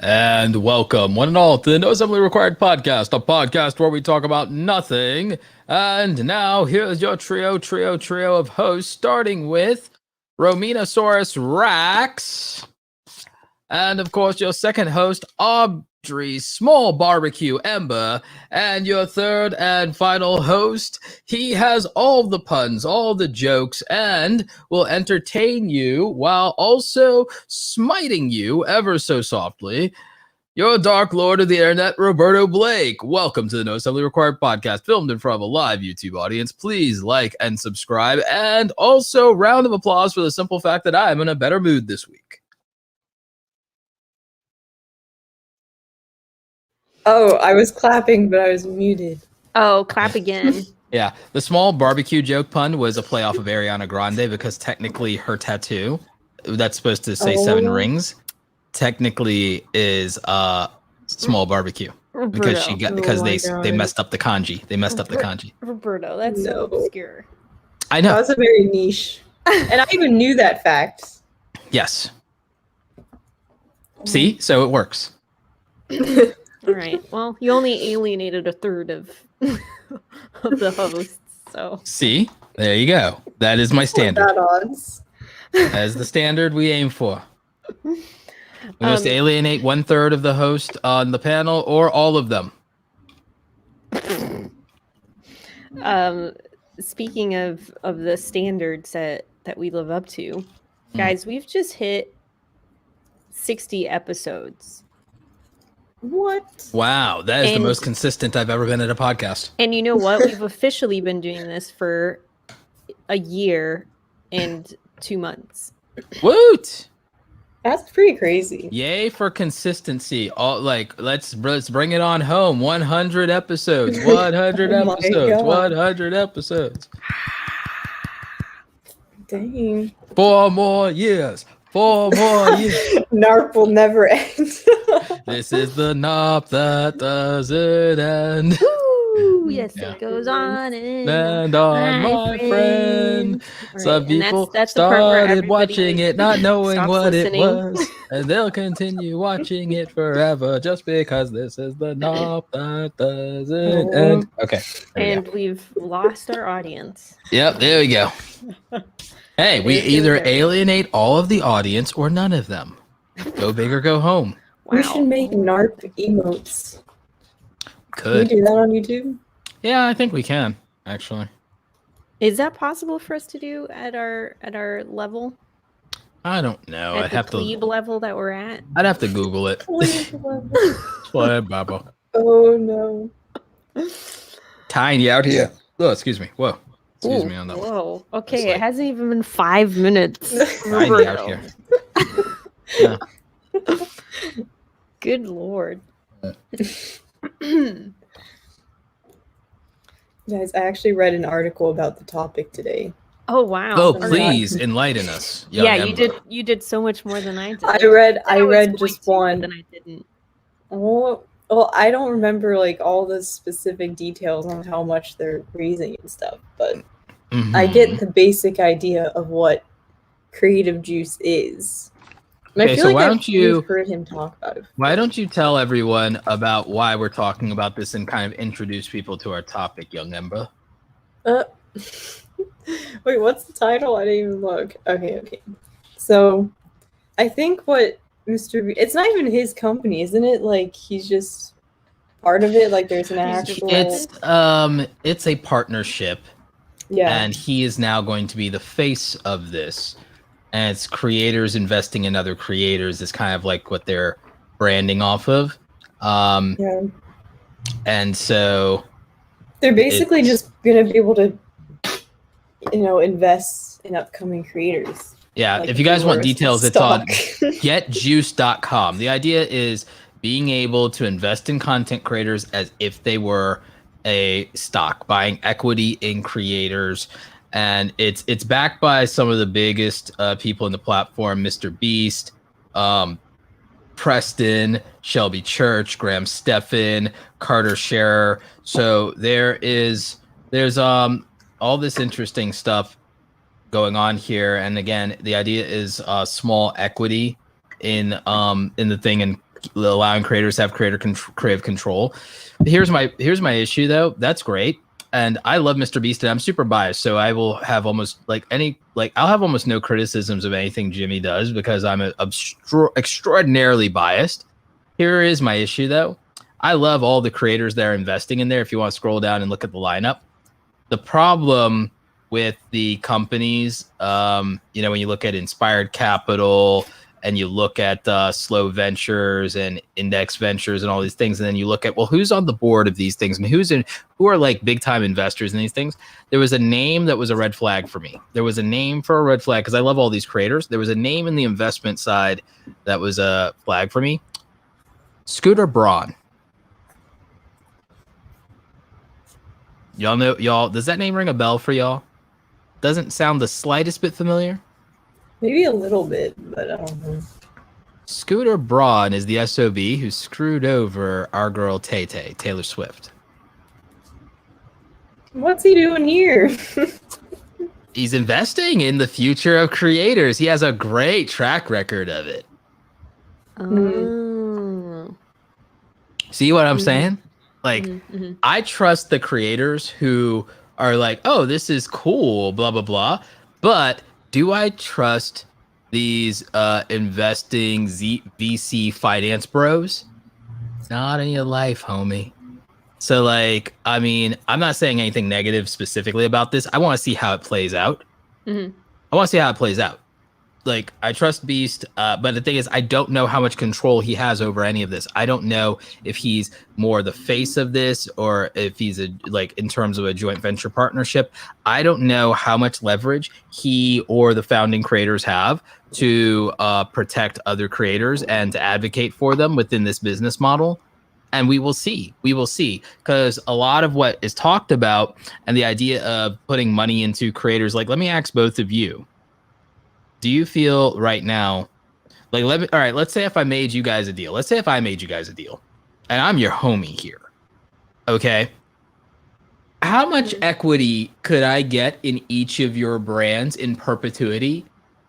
And welcome, one and all, to the No Assembly Required podcast, a podcast where we talk about nothing. And now, here's your trio of hosts, starting with Rominosaurus Rax. And, of course, your second host, Audrey Small Barbecue Ember. And your third and final host, he has all the puns, all the jokes, and will entertain you while also smiting you ever so softly. Your Dark Lord of the Internet, Roberto Blake. Welcome to the No Assembly Required podcast, filmed in front of a live YouTube audience. Please like and subscribe. And also, round of applause for the simple fact that I'm in a better mood this week. Oh, I was clapping, but I was muted. Oh, clap again. Yeah, the small barbecue joke pun was a play off of Ariana Grande because technically her tattoo, that's supposed to say 7 rings, technically is small barbecue because they messed up the kanji. They messed up the kanji. Roberto, that's so obscure. I know. That's a very niche. And I even knew that fact. Yes. See? So it works. All right. Well, you only alienated a third of the hosts, so. See? There you go. That is my standard. That odds. That is the standard we aim for. We must alienate 1/3 of the host on the panel or all of them. Speaking of the standards that we live up to, guys, we've just hit 60 episodes. What? Wow, that is the most consistent I've ever been at a podcast. And you know what? We've officially been doing this for a year and 2 months. Woot! That's pretty crazy. Yay for consistency. All let's bring it on home. 100 episodes. 100 Oh my episodes. God. 100 episodes. Dang. 4 more years. 4 more years. NARP will never end. This is the NARP that doesn't end. Woo! Yes, Yeah. it goes on And on, my friend. Right, Some and people that's the part where started everybody watching it, not knowing stops what listening. it was, and they'll continue watching it forever just because this is the NARP that doesn't end. Okay. there we And go. we've lost our audience. Yep, there we go. Hey, we There you either go. alienate all of the audience or none of them. Go big or go home. We should make NARP emotes. Can we Could. do that on YouTube? Yeah, I think we can, actually. Is that possible for us to do at our level? I don't know. At I'd the have plebe to level that we're at? I'd have to Google it. What, Baba? Oh no. Tiny out here. Oh, excuse me. Whoa. Excuse Ooh, me on that one. Whoa. Okay, It's like- it hasn't even been 5 minutes. Tiny out here. Yeah. Good lord. Guys, I actually read an article about the topic today. Oh wow. Oh, All right. please enlighten us. young Yeah, Ember. you did so much more than I did. I read I was going just to, one. but then I didn't. Well, I don't remember like all the specific details on how much they're raising and stuff, but Mhm. I get the basic idea of what creative juice is. And Okay, I feel so like why I've don't you- heard him talk about it. Why don't you tell everyone about why we're talking about this and kind of introduce people to our topic, young Ember? Wait, what's the title? I didn't even look. Okay. So, I think what it's not even his company, isn't it? Like he's just part of it. Like there's an actual. It's a partnership, yeah. and he is now going to be the face of this. And it's creators investing in other creators is kind of like what they're branding off of. Yeah. And so They're basically just gonna be able to, invest in upcoming creators. yeah, Like if you guys want yours, details, it's on stock. getjuice.com. The idea is being able to invest in content creators as if they were a stock, buying equity in creators. And it's backed by some of the biggest people in the platform, MrBeast, Preston, Shelby Church, Graham Stephan, Carter Scherer. So there's all this interesting stuff going on here. And again, the idea is small equity in the thing, and allowing creators to have creative control. Here's my issue though. That's great. And I love MrBeast, and I'm super biased, so I will have almost I'll have almost no criticisms of anything Jimmy does because I'm extraordinarily biased. Here is my issue though. I love all the creators that are investing in there. If you want to scroll down and look at the lineup, the problem with the companies, when you look at Inspired Capital and you look at Slow Ventures and Index Ventures and all these things, and then you look at, well, who's on the board of these things and who are like big time investors in these things. There was a name that was a red flag for me. There was a name for a red flag because I love all these creators. There was a name in the investment side that was a flag for me. Scooter Braun. Y'all, does that name ring a bell for y'all? Doesn't sound the slightest bit familiar. Maybe a little bit, but I don't know. Scooter Braun is the SOB who screwed over our girl Taylor Swift. What's he doing here? He's investing in the future of creators. He has a great track record of it. Oh. See what I'm saying? Like, I trust the creators who are like, oh, this is cool, blah, blah, blah. But do I trust these investing VC finance bros? Not in your life, homie. So, like, I mean, I'm not saying anything negative specifically about this. I want to see how it plays out. I want to see how it plays out. Like, I trust Beast, but the thing is, I don't know how much control he has over any of this. I don't know if he's more the face of this or if he's in terms of a joint venture partnership. I don't know how much leverage he or the founding creators have to protect other creators and to advocate for them within this business model. And we will see. We will see. Because a lot of what is talked about and the idea of putting money into creators, like, let me ask both of you. Do you feel right now, like, all right, let's say if I made you guys a deal. Let's say if I made you guys a deal and I'm your homie here. Okay. How much equity could I get in each of your brands in perpetuity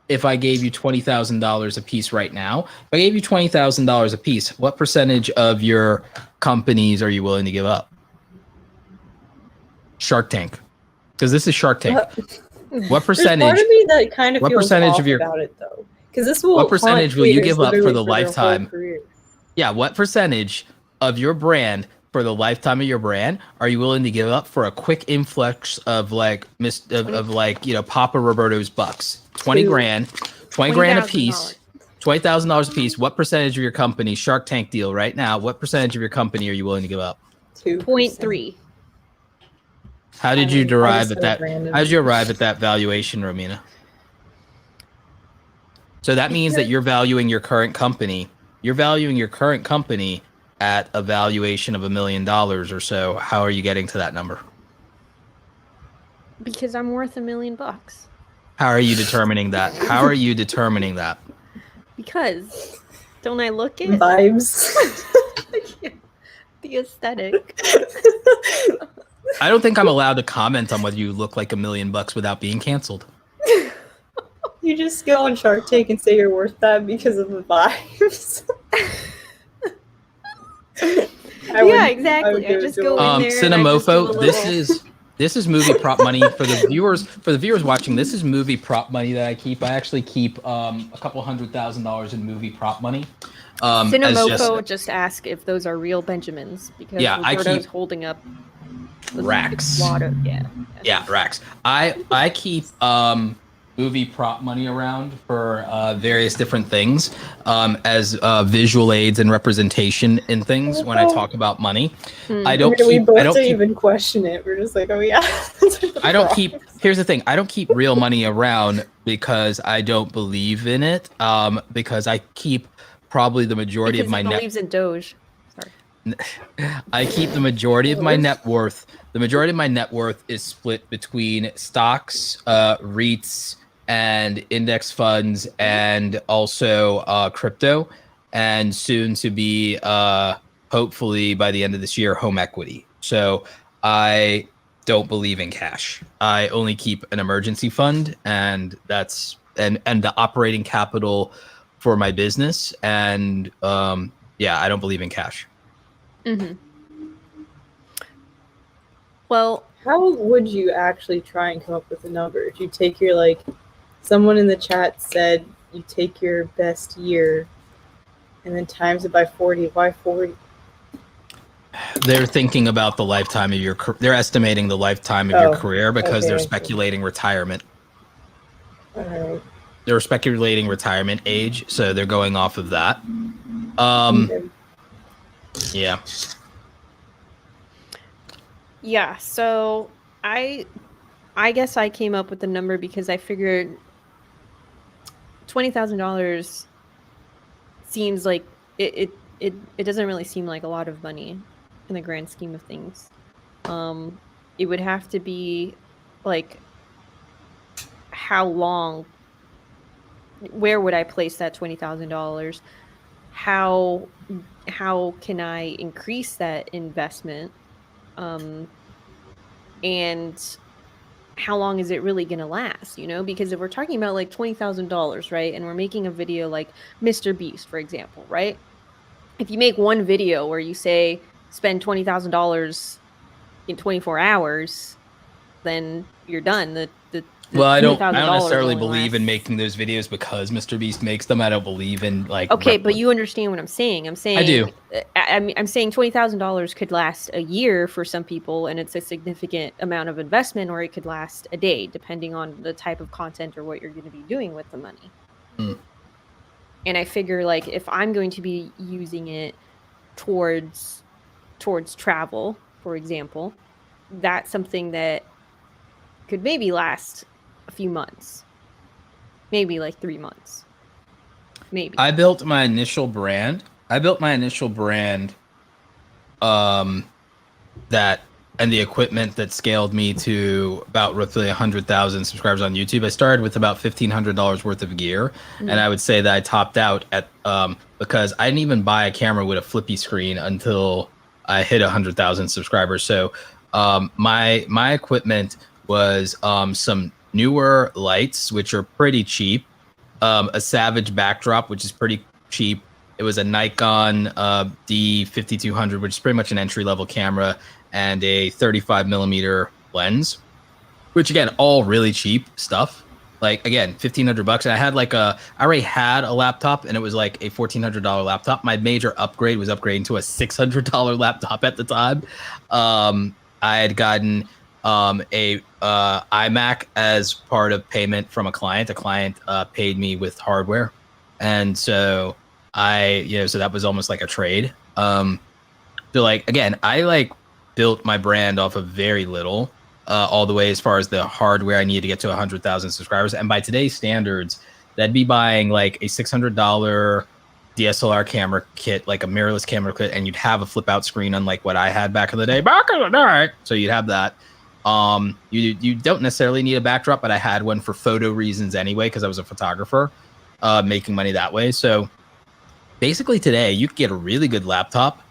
if I gave you $20,000 a piece right now? If I gave you $20,000 a piece, what percentage of your companies are you willing to give up? Shark Tank. Because this is Shark Tank. What percentage? There's part of me that kind of what feels percentage off of your about it though, because this will. What percentage will you give up for the their lifetime? whole career. Yeah, what percentage of your brand for the lifetime of your brand are you willing to give up for a quick influx of like Papa Roberto's bucks? 20 grand a piece. $20,000 a piece. What percentage of your company, Shark Tank deal right now, what percentage of your company are you willing to give up? 2.3. How did you arrive at that? How did you arrive at that valuation, Romina? So that means that you're valuing your current company. You're valuing your current company at a valuation of $1 million or so. How are you getting to that number? Because I'm worth $1 million. How are you determining that? How are you determining that? Because don't I look it? Vibes. The aesthetic. I don't think I'm allowed to comment on whether you look like $1 million without being canceled. You just go on Shark Tank and say you're worth that because of the vibes. Yeah, exactly. I just go in there. Cinemofo, this is movie prop money for the viewers. For the viewers watching, this is movie prop money that I keep. I actually keep a couple $100,000 in movie prop money. Cinemofo just ask if those are real Benjamins because Roberto's holding up racks. Yeah, racks. I keep movie prop money around for various different things as visual aids and representation in things when I talk about money. I don't even question it. We're just like, oh yeah. Here's the thing. I don't keep real money around because I don't believe in it. Because I keep probably the majority of my believes in Doge. I keep the majority of my net worth. The majority of my net worth is split between stocks, REITs, and index funds, and also crypto, and soon to be, hopefully by the end of this year, home equity. So I don't believe in cash. I only keep an emergency fund, and that's and the operating capital for my business, and yeah, I don't believe in cash. Mm-hmm. Well, how would you actually try and come up with a number? If you take your, like, someone in the chat said you take your best year and then times it by 40. Why 40? They're thinking about the lifetime of your. They're estimating the lifetime of your career because they're speculating retirement. All right. They're speculating retirement age, so they're going off of that. Okay. Yeah. Yeah, so I guess I came up with the number because I figured $20,000 seems like it doesn't really seem like a lot of money in the grand scheme of things. It would have to be like, how long, where would I place that $20,000? How can I increase that investment? And how long is it really going to last, you know? Because if we're talking about like $20,000, right? And we're making a video like MrBeast, for example, right? If you make one video where you say spend $20,000 in 24 hours, then you're done. The Well, I don't $20,000 necessarily only believe in lasts- making those videos because MrBeast makes them. I don't believe in like. Okay, but you understand what I'm saying. I'm saying I do. I'm saying $20,000 could last a year for some people, and it's a significant amount of investment, or it could last a day, depending on the type of content or what you're going to be doing with the money. And I figure, like, if I'm going to be using it towards travel, for example, that's something that could maybe last a few months, maybe like 3 months, maybe. I built my initial brand. That and the equipment that scaled me to about roughly 100,000 subscribers on YouTube. I started with about $1,500 worth of gear, and I would say that I topped out at because I didn't even buy a camera with a flippy screen until I hit 100,000 subscribers. So my equipment was some newer lights, which are pretty cheap, a Savage backdrop, which is pretty cheap. It was a Nikon D5200, which is pretty much an entry-level camera, and a 35 millimeter lens, which again, all really cheap stuff. Like again, $1,500. And I had I already had a laptop, and it was like a $1,400 laptop. My major upgrade was upgrading to a $600 laptop at the time. I had gotten a iMac as part of payment from a client. A client paid me with hardware, and so so that was almost like a trade. So like again, I built my brand off of very little, all the way as far as the hardware I needed to get to 100,000 subscribers. And by today's standards, that'd be buying like a $600 DSLR camera kit, like a mirrorless camera kit, and you'd have a flip out screen, unlike what I had back in the day. So you'd have that. You don't necessarily need a backdrop, but I had one for photo reasons anyway, because I was a photographer, making money that way. So basically today you could get a really good laptop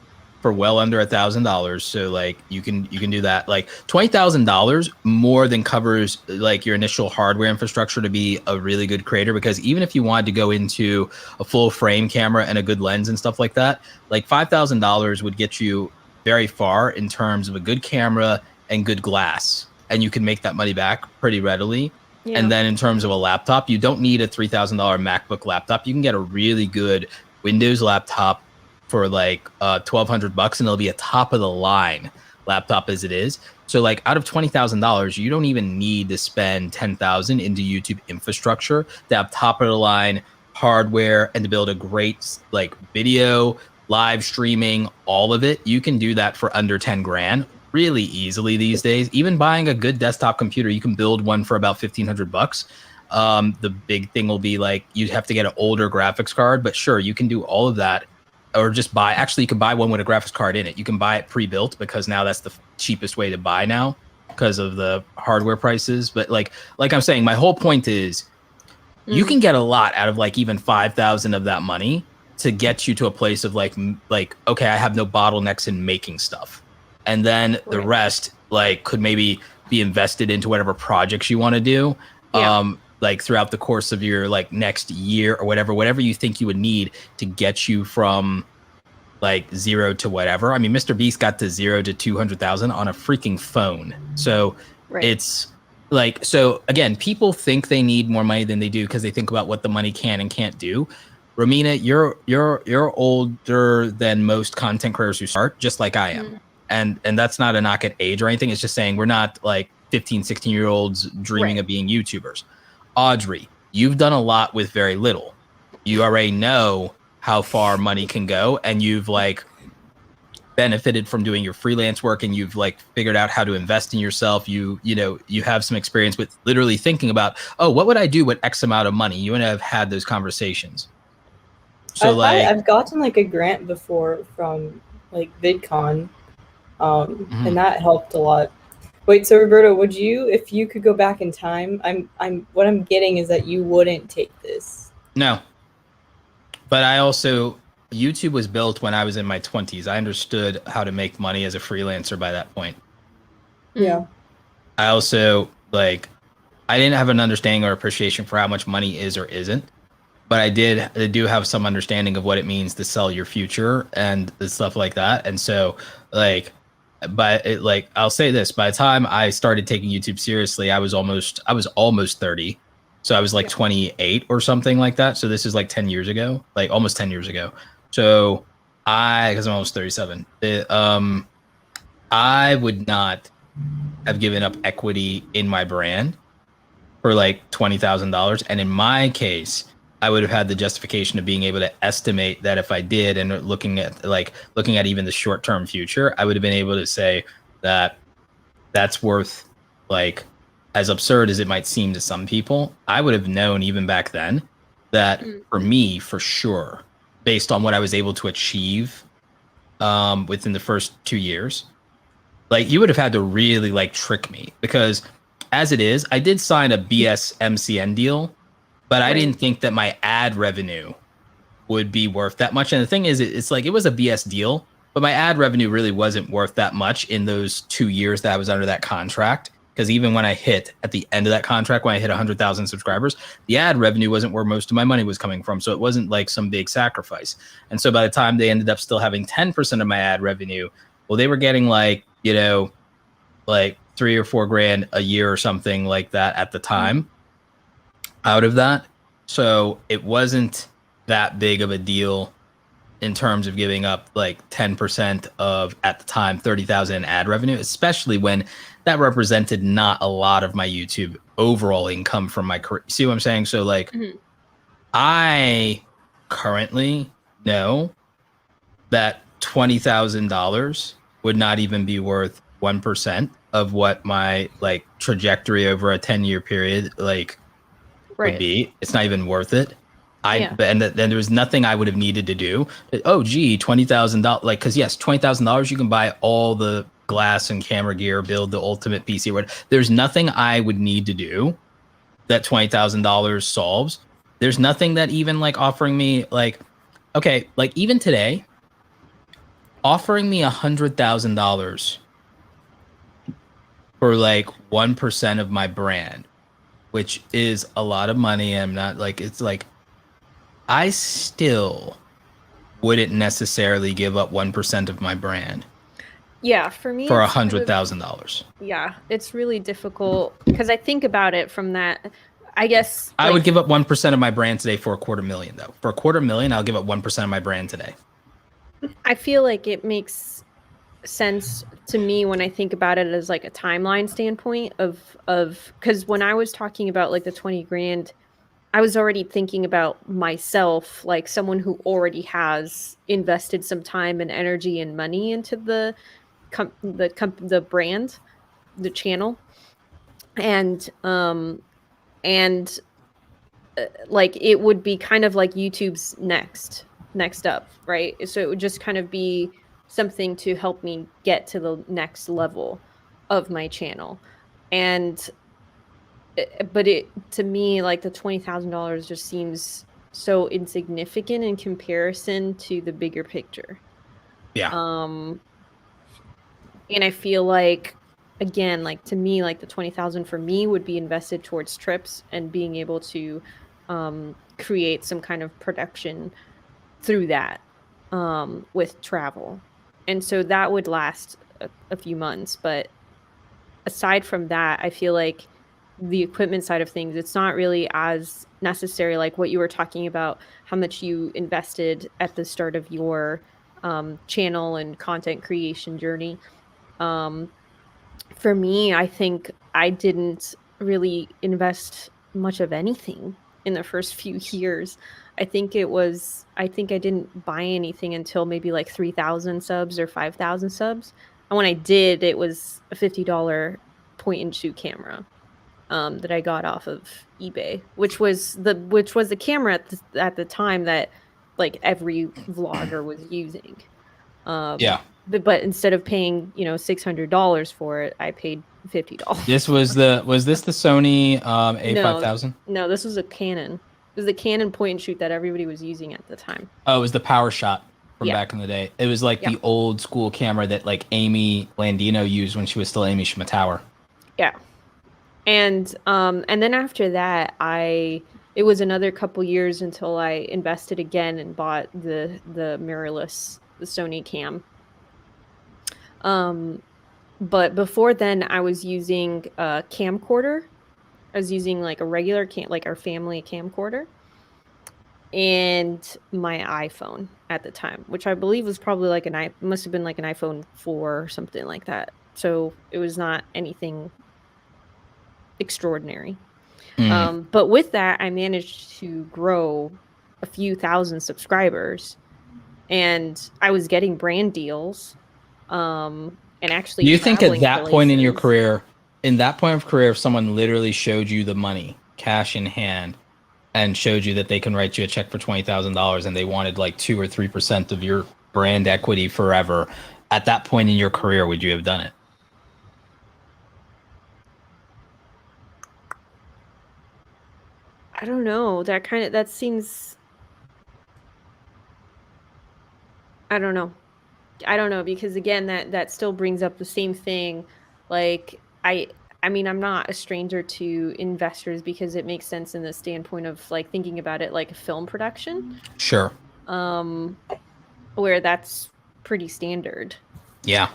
for well under $1,000. So like you can do that. Like $20,000 more than covers like your initial hardware infrastructure to be a really good creator. Because even if you wanted to go into a full frame camera and a good lens and stuff like that, like $5,000 would get you very far in terms of a good camera and good glass, and you can make that money back pretty readily. Yeah. And then in terms of a laptop, you don't need a $3,000 MacBook laptop. You can get a really good Windows laptop for like $1,200, and it'll be a top of the line laptop as it is. So like out of $20,000, you don't even need to spend $10,000 into YouTube infrastructure to have top of the line hardware and to build a great like video, live streaming, all of it. You can do that for under 10 grand really easily these days. Even buying a good desktop computer, you can build one for about $1,500. The big thing will be like you'd have to get an older graphics card, but sure, you can do all of that. Or just you can buy one with a graphics card in it. You can buy it pre-built, because now that's the cheapest way to buy now because of the hardware prices. But like I'm saying, my whole point is you can get a lot out of like even 5,000 of that money to get you to a place of like, okay, I have no bottlenecks in making stuff. And then the rest like could maybe be invested into whatever projects you want to do. Yeah. Like throughout the course of your like next year or whatever you think you would need to get you from like 0 to whatever. I mean, MrBeast got to 0 to 200,000 on a freaking phone. So it's like, so again, people think they need more money than they do because they think about what the money can and can't do. Romina, you're older than most content creators who start, just like I am. And that's not a knock at age or anything. It's just saying we're not like 15, 16-year-olds dreaming of being YouTubers. Audrey, you've done a lot with very little. You already know how far money can go, and you've like benefited from doing your freelance work, and you've like figured out how to invest in yourself. You know, you have some experience with literally thinking about, oh, what would I do with X amount of money? You and I have had those conversations. So I've gotten like a grant before from like VidCon, and that helped a lot. Wait, so Roberto, would you, if you could go back in time, what I'm getting is that you wouldn't take this. No. But I also, YouTube was built when I was in my 20s. I understood how to make money as a freelancer by that point. Yeah. I also, like, I didn't have an understanding or appreciation for how much money is or isn't. But I do have some understanding of what it means to sell your future and stuff like that. And so, like, I'll say this: by the time I started taking YouTube seriously, I was almost 30. So I was like 28 or something like that. So this is like 10 years ago, like almost 10 years ago. So because I'm almost 37, I would not have given up equity in my brand for like $20,000. And in my case, I would have had the justification of being able to estimate that if I did, and looking at even the short-term future, I would have been able to say that that's worth, like, as absurd as it might seem to some people, I would have known even back then that for me, for sure, based on what I was able to achieve within the first 2 years, like, you would have had to really like trick me, because as it is, I did sign a BS MCN deal, but I didn't think that my ad revenue would be worth that much. And the thing is, it's like, it was a BS deal, but my ad revenue really wasn't worth that much in those 2 years that I was under that contract. Because even when I hit at the end of that contract, when I hit 100,000 subscribers, the ad revenue wasn't where most of my money was coming from. So it wasn't like some big sacrifice. And so by the time they ended up still having 10% of my ad revenue, well, they were getting like, you know, like $3 or $4 grand a year or something like that at the time out of that. So it wasn't that big of a deal in terms of giving up like 10% of, at the time, 30,000 in ad revenue, especially when that represented not a lot of my YouTube overall income from my career. See what I'm saying? So like, I currently know that $20,000 would not even be worth 1% of what my like trajectory over a 10-year period like would be. It's not even worth it. Then there was nothing I would have needed to do. Oh, gee, $20,000. Like, because yes, $20,000 you can buy all the glass and camera gear, build the ultimate PC. There's nothing I would need to do that $20,000 solves. There's nothing that even like offering me like, okay, like even today, offering me $100,000 for like 1% of my brand, which is a lot of money. I'm not like, it's like, I still wouldn't necessarily give up 1% of my brand. Yeah, for me, for $100,000. Yeah, it's really difficult because I think about it from that. I guess I would give up 1% of my brand today for $250,000, though. For $250,000, I'll give up 1% of my brand today. I feel like it makes sense to me when I think about it as like a timeline standpoint of because when I was talking about like the 20 grand, I was already thinking about myself, like someone who already has invested some time and energy and money into the brand, the channel, and like it would be kind of like YouTube's next up, right? So it would just kind of be something to help me get to the next level of my channel. But to me, like the $20,000 just seems so insignificant in comparison to the bigger picture. Yeah. And I feel like, again, like to me, like the 20,000 for me would be invested towards trips and being able to create some kind of production through that. with travel. And so that would last a few months. But aside from that, I feel like the equipment side of things, it's not really as necessary, like what you were talking about, how much you invested at the start of your channel and content creation journey. For me, I think I didn't really invest much of anything in the first few years. I think I didn't buy anything until maybe like 3,000 subs or 5,000 subs. And when I did, it was a $50 point and shoot camera that I got off of eBay, which was the camera at the time that like every vlogger was using. Yeah. But instead of paying, $600 for it, I paid $50. Was this the Sony A5000? No, this was a Canon. It was the Canon point and shoot that everybody was using at the time. Oh, it was the Power Shot from back in the day. It was like the old school camera that like Amy Landino used when she was still Amy Schmittauer. Yeah. And then after that, it was another couple years until I invested again and bought the mirrorless, the Sony Cam. But before then, I was using a camcorder. I was using like a regular like our family camcorder, and my iPhone at the time, which I believe was probably must have been like an iPhone 4 or something like that. So it was not anything extraordinary. But with that, I managed to grow a few thousand subscribers, and I was getting brand deals. And actually, you think at that point in your career, if someone literally showed you the money, cash in hand, and showed you that they can write you a check for $20,000 and they wanted like 2 or 3% of your brand equity forever, at that point in your career, would you have done it? I don't know. That seems. I don't know, because again, that still brings up the same thing. Like I mean, I'm not a stranger to investors because it makes sense in the standpoint of like thinking about it like a film production. Sure. Where that's pretty standard. Yeah.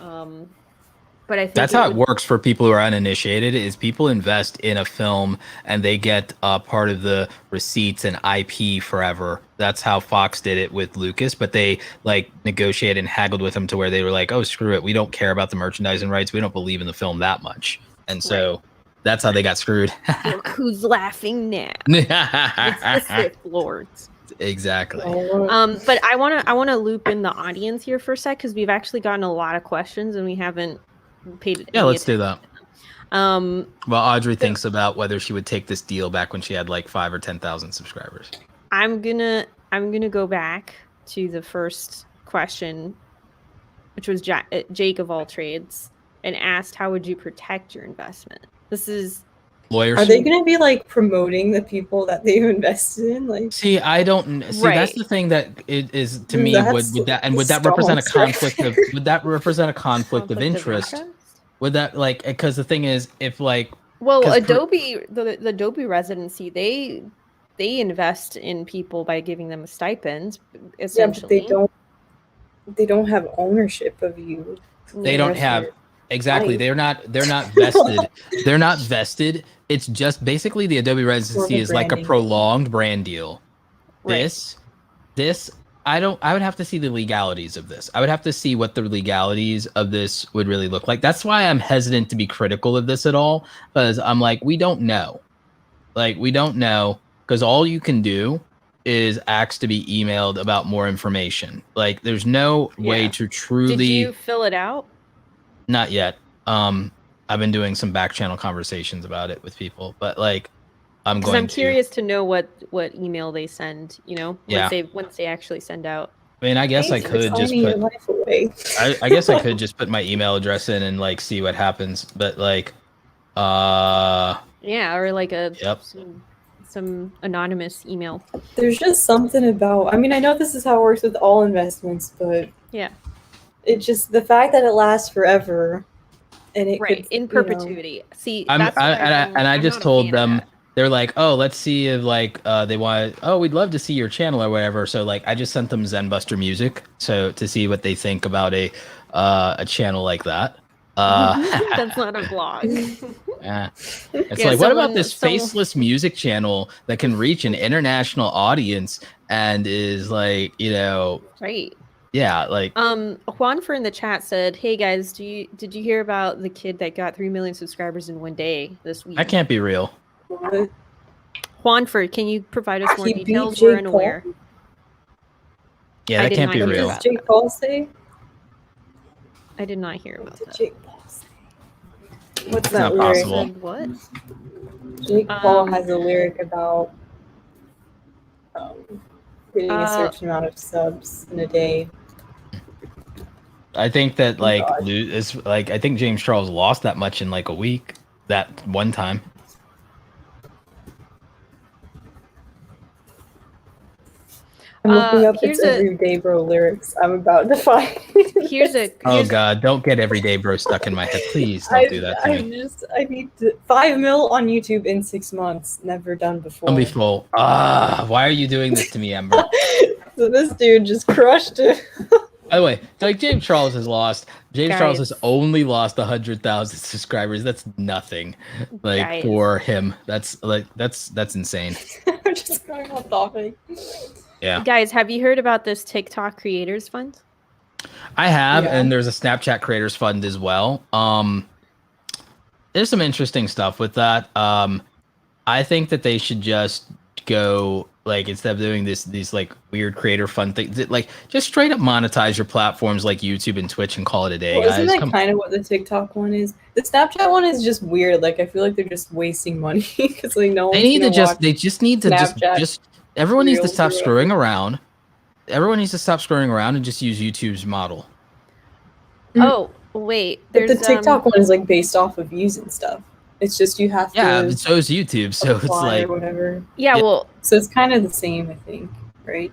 But I think that's how it works for people who are uninitiated. Is people invest in a film and they get part of the receipts and IP forever. That's how Fox did it with Lucas, but they like negotiated and haggled with him to where they were like, "Oh, screw it, we don't care about the merchandising rights. We don't believe in the film that much," and so that's how they got screwed. Look who's laughing now? It's the Sith Lords. Exactly. But I wanna loop in the audience here for a sec because we've actually gotten a lot of questions and we haven't paid. Yeah, let's do that. Well, Audrey thinks about whether she would take this deal back when she had like 5,000 or 10,000 subscribers. I'm gonna go back to the first question, which was Jake of all trades, and asked, "How would you protect your investment?" This is lawyers. Are they going to be like promoting the people that they've invested in? Like, see, I don't see. Right. That's the thing that it is to me. Would that represent a conflict of? Would that represent a conflict of interest? Would that like? Because the thing is, if like, well, Adobe, the Adobe residency, they invest in people by giving them stipends. Essentially, yeah, but they don't have ownership of you. They don't have. Exactly. They're not vested. They're not vested. It's just basically the Adobe residency is like a prolonged brand deal. Right. This I would have to see the legalities of this. I would have to see what the legalities of this would really look like. That's why I'm hesitant to be critical of this at all, because I'm like, we don't know. Like, we don't know, because all you can do is ask to be emailed about more information. Like, there's no way to truly. Did you fill it out? Not yet. I've been doing some back channel conversations about it with people, but like, I'm curious to know what email they send. Once they actually send out. I mean, I guess I could just put. I guess I could just put my email address in and like see what happens, but like, yeah, or like some anonymous email. There's just something about. I mean, I know this is how it works with all investments, but yeah. It's just the fact that it lasts forever, and it in perpetuity. See, I just told them they're like, oh, let's see if like they want, oh, we'd love to see your channel or whatever. So like I just sent them Zenbuster Music so to see what they think about a channel like that. That's not a vlog. Yeah. It's Yeah, like, what about someone- this someone- faceless music channel that can reach an international audience and is like, you know, Right. yeah, like Juanfer in the chat said, "Hey guys, did you hear about the kid that got 3 million subscribers in one day this week?" that can't be real. What? Juanfer, can you provide us more He beat details? Jake We're unaware. Paul? Yeah, I that did can't not be hear What real. does about Jake Paul say? I did not hear What about did that. Jake Paul say? What's It's that not lyric? possible. Said what? Jake Paul Um, has a lyric about getting a Uh, certain amount of subs in a day. I think that like God. is like I think James Charles lost that much in like a week that one time. I'm looking up here's its everyday bro lyrics. I'm about to find. Here's a Oh here's, God, don't get everyday bro stuck in my head. Please don't do that to me. I need 5 mil on YouTube in 6 months. Never done before. Don't be full. Why are you doing this to me, Ember? So this dude just crushed it. By the way, like James Charles has lost. James Charles has Guys. only lost 100,000 subscribers. That's nothing, like Guys. for him. That's insane. I'm just going off topic. Yeah, guys. Have you heard about this TikTok Creators Fund? I have, Yeah. and there's a Snapchat Creators Fund as well. There's some interesting stuff with that. I think that they should just go like instead of doing these like weird creator fund things, like just straight up monetize your platforms like YouTube and Twitch and call it a day, Well, isn't guys. that kind of what the TikTok one is? The Snapchat one is just weird. Like I feel like they're just wasting money because like no one's They need to gonna just watch. they just need to Snapchat just everyone needs to Reels stop or whatever. screwing around. Everyone needs to stop screwing around and just use YouTube's model. Mm. Oh wait, But there's the TikTok one is like based off of views and stuff. It's just you have Yeah, to but so is YouTube. So it's apply like or whatever. yeah. Yeah. Well, So it's kind of the same, I think, right?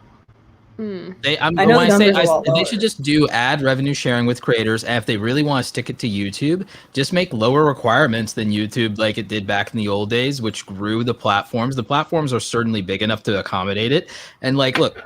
I I know when the I say numbers are a lot they should lower. just do ad revenue sharing with creators, and if they really want to stick it to YouTube, just make lower requirements than YouTube, like it did back in the old days, which grew the platforms. The platforms are certainly big enough to accommodate it. And like, look,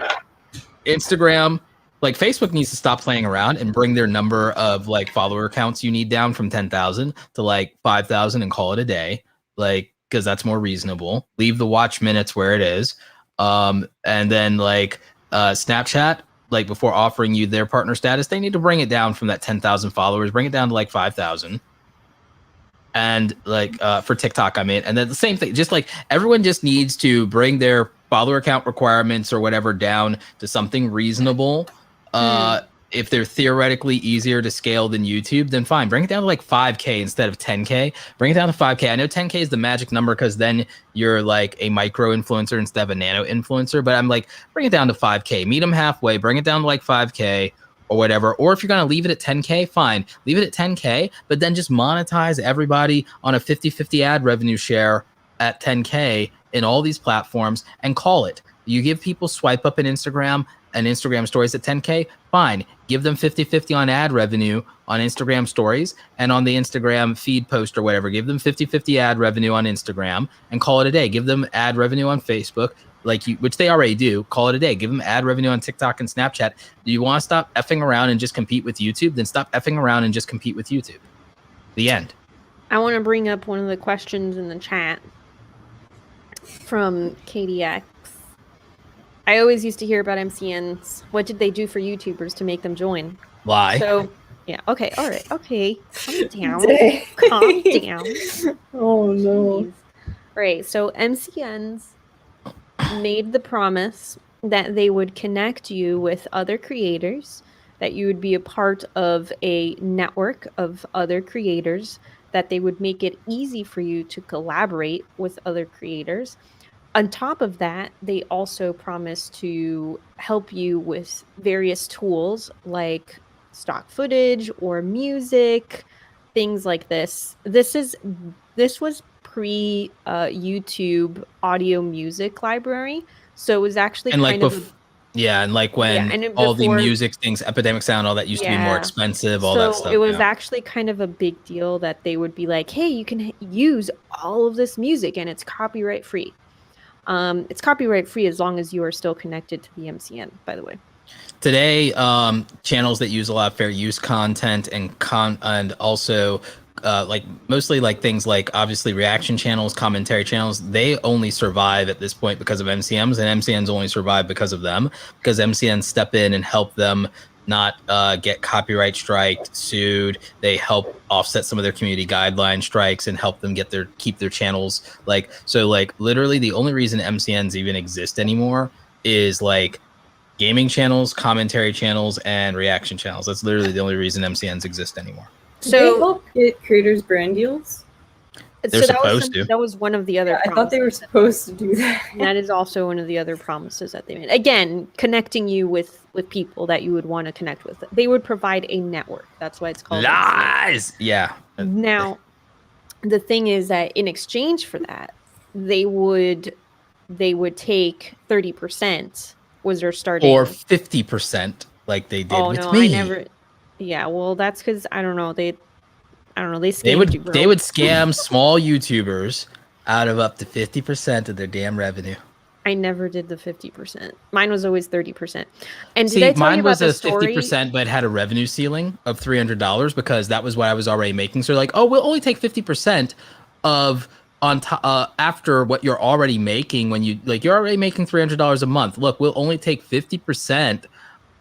Instagram, like Facebook needs to stop playing around and bring their number of like follower accounts you need down from 10,000 to like 5,000 and call it a day, like because that's more reasonable. Leave the watch minutes where it is, and then like Snapchat, like before offering you their partner status, they need to bring it down from that 10,000 followers, bring it down to like 5,000. And like for TikTok, I mean, and then the same thing, just like everyone just needs to bring their follower account requirements or whatever down to something reasonable. If they're theoretically easier to scale than YouTube, then fine. Bring it down to like 5K instead of 10K. Bring it down to 5K. I know 10K is the magic number because then you're like a micro influencer instead of a nano influencer. But I'm like, bring it down to 5K. Meet them halfway. Bring it down to like 5K or whatever. Or if you're going to leave it at 10K, fine. Leave it at 10K, but then just monetize everybody on a 50-50 ad revenue share at 10K in all these platforms and call it. You give people swipe up in Instagram and Instagram stories at 10K, fine. Give them 50-50 on ad revenue on Instagram stories and on the Instagram feed post or whatever. Give them 50-50 ad revenue on Instagram and call it a day. Give them ad revenue on Facebook, which they already do. Call it a day. Give them ad revenue on TikTok and Snapchat. Do you want to stop effing around and just compete with YouTube? Then stop effing around and just compete with YouTube. The end. I want to bring up one of the questions in the chat from KDX. I always used to hear about MCNs. What did they do for YouTubers to make them join? Lie. So, yeah. Okay. All right. Okay. Calm down. Dang. Calm down. Oh no. Jeez. Right. So MCNs made the promise that they would connect you with other creators, that you would be a part of a network of other creators, that they would make it easy for you to collaborate with other creators. On top of that, they also promise to help you with various tools like stock footage or music, things like this. This was pre YouTube audio music library, so it was actually And like kind of Yeah, and like when and all the before- music things, Epidemic Sound, all that used to be more Yeah. expensive, all So that stuff. it was yeah. actually kind of a big deal that they would be like, hey, you can use all of this music and it's copyright free. It's copyright free as long as you are still connected to the MCN, by the way. Today, channels that use a lot of fair use content and also like mostly like things like obviously reaction channels, commentary channels, they only survive at this point because of MCNs, and MCNs only survive because of them, because MCNs step in and help them not get copyright striked, sued. They help offset some of their community guideline strikes and help them keep their channels like, so like literally the only reason MCNs even exist anymore is like gaming channels, commentary channels, and reaction channels. That's literally the only reason MCNs exist anymore. Do they help get creators brand deals? They're supposed to. That was one of the other. Yeah, I thought they were supposed to do that. That is also one of the other promises that they made. Again, connecting you with people that you would want to connect with. They would provide a network. That's why it's called Lies. Yeah. Now, the thing is that in exchange for that, they would take 30%. Was their starting or 50%, like they did with me. I never. Yeah, well, that's because I don't know. They scammed you, bro. They would scam small YouTubers out of up to 50% of their damn revenue. I never did the 50%. Mine was always 30%. And see, did I tell mine you about was the a story? 50%, but had a revenue ceiling of $300 because that was what I was already making. So like, oh, we'll only take 50% of on top after what you're already making when you're already making $300 a month. Look, we'll only take 50%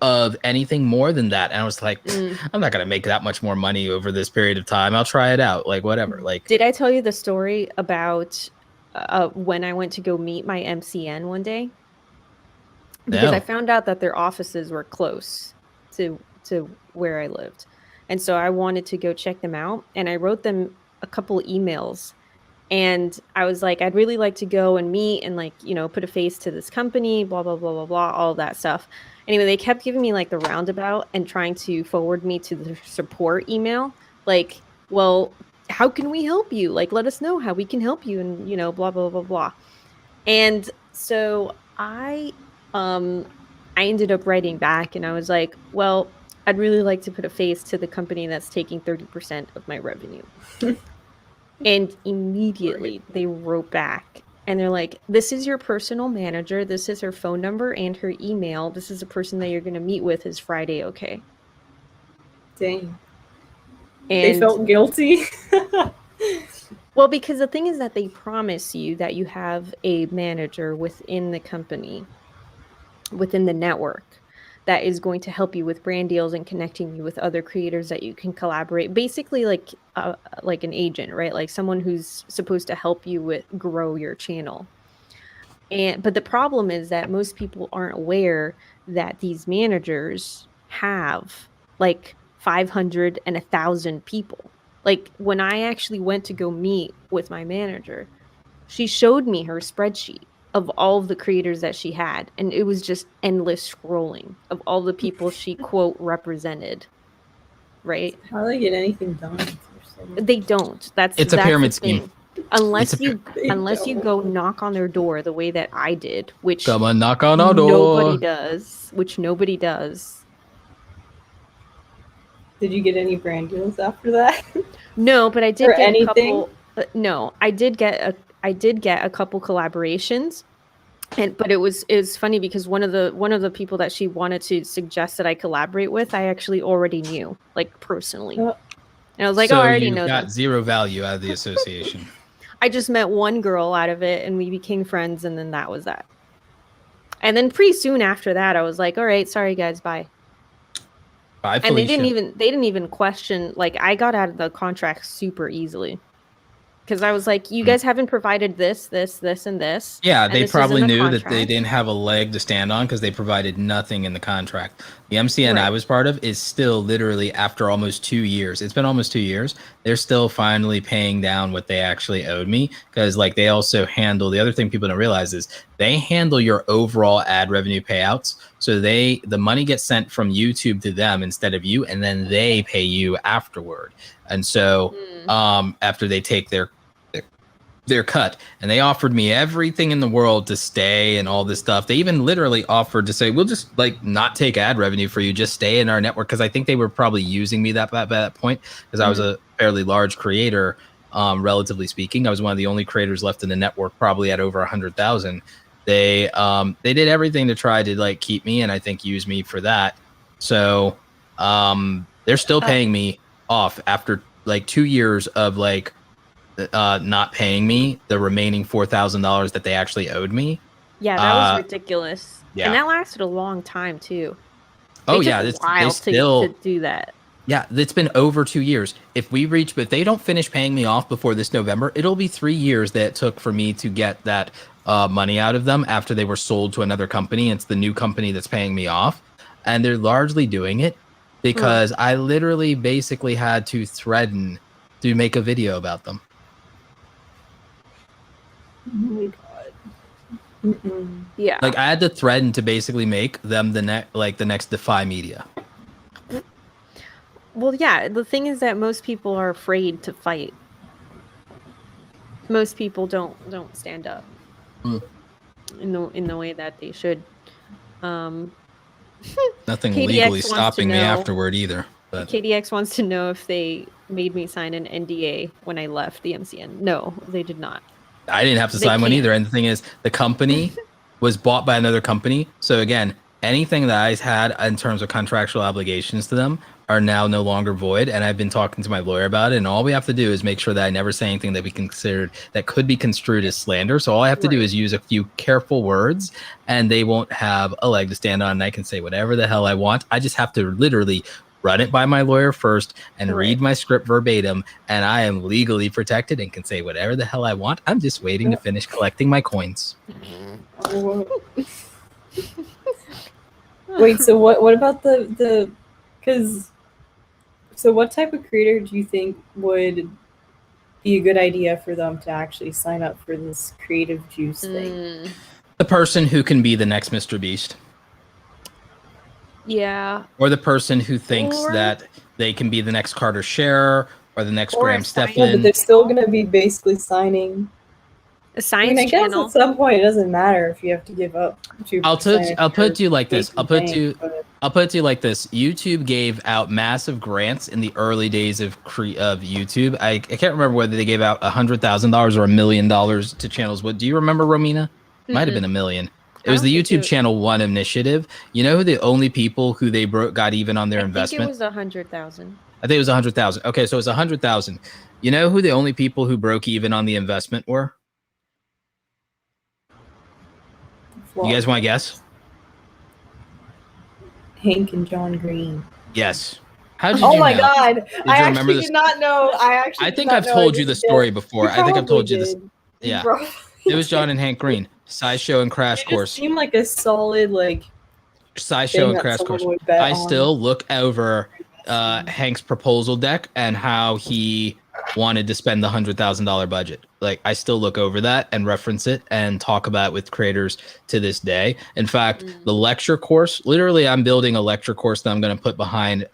of anything more than that. And I was like, I'm not gonna make that much more money over this period of time. I'll try it out, like whatever. Like, did I tell you the story about when I went to go meet my MCN one day? Because I found out that their offices were close to where I lived, and so I wanted to go check them out, and I wrote them a couple emails. And I was like, I'd really like to go and meet and like, put a face to this company, blah, blah, blah, blah, blah, all of that stuff. Anyway, they kept giving me like the roundabout and trying to forward me to the support email. Like, well, how can we help you? Like, let us know how we can help you and, blah, blah, blah, blah. And so I ended up writing back and I was like, well, I'd really like to put a face to the company that's taking 30% of my revenue. And immediately they wrote back and they're like, this is your personal manager. This is her phone number and her email. This is the person that you're going to meet with. Is Friday okay? Dang. And they felt guilty. Well, because the thing is that they promise you that you have a manager within the company, within the network, that is going to help you with brand deals and connecting you with other creators that you can collaborate. Basically like an agent, right? Like someone who's supposed to help you with grow your channel. But the problem is that most people aren't aware that these managers have like 500 and 1,000 people. Like when I actually went to go meet with my manager, she showed me her spreadsheet of all of the creators that she had, and it was just endless scrolling of all the people she quote represented. Right? How do they get anything done? They don't. It's a pyramid scheme. Unless you go knock on their door the way that I did, which come on, knock on our door. Nobody does. Did you get any brand deals after that? No, but I did get anything? a couple. No, I did get a couple collaborations, but it was funny because one of the people that she wanted to suggest that I collaborate with, I actually already knew, like personally. And I was like, so I already you know got them. zero value out of the association. I just met one girl out of it and we became friends, and then that was that. And then pretty soon after that, I was like, all right, sorry guys, bye. Bye, and Felicia. they didn't even question. Like I got out of the contract super easily. Because I was like, you guys haven't provided this, and this. Yeah, and they this is probably in the knew contract. that they didn't have a leg to stand on because they provided nothing in the contract. The MCN I Right. was part of is still literally after almost 2 years. It's been almost 2 years. They're still finally paying down what they actually owed me because like they also handle the other thing people don't realize is they handle your overall ad revenue payouts. So the money gets sent from YouTube to them instead of you, and then they pay you afterward. And so after they take their their cut, and they offered me everything in the world to stay and all this stuff. They even literally offered to say, we'll just like not take ad revenue for you, just stay in our network, because I think they were probably using me that point, because I was a fairly large creator, relatively speaking. I was one of the only creators left in the network, probably at over 100,000. They did everything to try to like keep me, and I think use me for that. So they're still paying me off after like 2 years of like not paying me the remaining $4,000 that they actually owed me. Yeah, that was ridiculous. Yeah. And that lasted a long time too. Oh They yeah, took a while to do that. Yeah, it's been over 2 years. If they don't finish paying me off before this November, it'll be 3 years that it took for me to get that money out of them after they were sold to another company. It's the new company that's paying me off, and they're largely doing it because I literally basically had to threaten to make a video about them. Oh my god. Mm-mm. Yeah. Like I had to threaten to basically make them the next Defy Media. Well, yeah, the thing is that most people are afraid to fight. Most people don't stand up in the way that they should. Nothing KDX legally wants stopping to me know- afterward either. But KDX wants to know if they made me sign an NDA when I left the MCN. No, they did not. I didn't have to They sign one can't. either. And the thing is, the company was bought by another company. So again, anything that I had in terms of contractual obligations to them are now no longer void. And I've been talking to my lawyer about it. And all we have to do is make sure that I never say anything that that could be construed as slander. So all I have to do is use a few careful words, and they won't have a leg to stand on. And I can say whatever the hell I want. I just have to literally run it by my lawyer first and read my script verbatim, and I am legally protected and can say whatever the hell I want. I'm just waiting to finish collecting my coins. Wait, so what about the because so what type of creator do you think would be a good idea for them to actually sign up for this creative juice thing? The person who can be the next MrBeast. Yeah. Or the person who thinks that they can be the next Carter Scherer or the next Graham Yeah, but Stephan. they're still going to be basically signing a science I guess channel. at some point it doesn't matter if you have to give up. I'll put it to you like this. I'll put it to you like this. YouTube gave out massive grants in the early days of YouTube. I can't remember whether they gave out $100,000 or $1 million to channels. What do you remember, Romina? Might have been $1 million. It was the YouTube Channel One initiative. You know who the only people who they got even on their investment? I think it was 100,000. I think it was 100,000. Okay, so it's 100,000. You know who the only people who broke even on the investment were? You guys want to guess? Hank and John Green. Yes. How did you Oh my know? god! Did I you remember actually did not know. I think I've told you the story before. I think I've told you this. You Yeah. probably It was John and Hank Green. SciShow and Crash It Course. just seemed like a solid SciShow thing and that Crash someone Course. would bet I on. still look over Hank's proposal deck and how he wanted to spend the $100,000 budget. Like I still look over that and reference it and talk about it with creators to this day. In fact, the lecture course, literally I'm building a lecture course that I'm going to put behind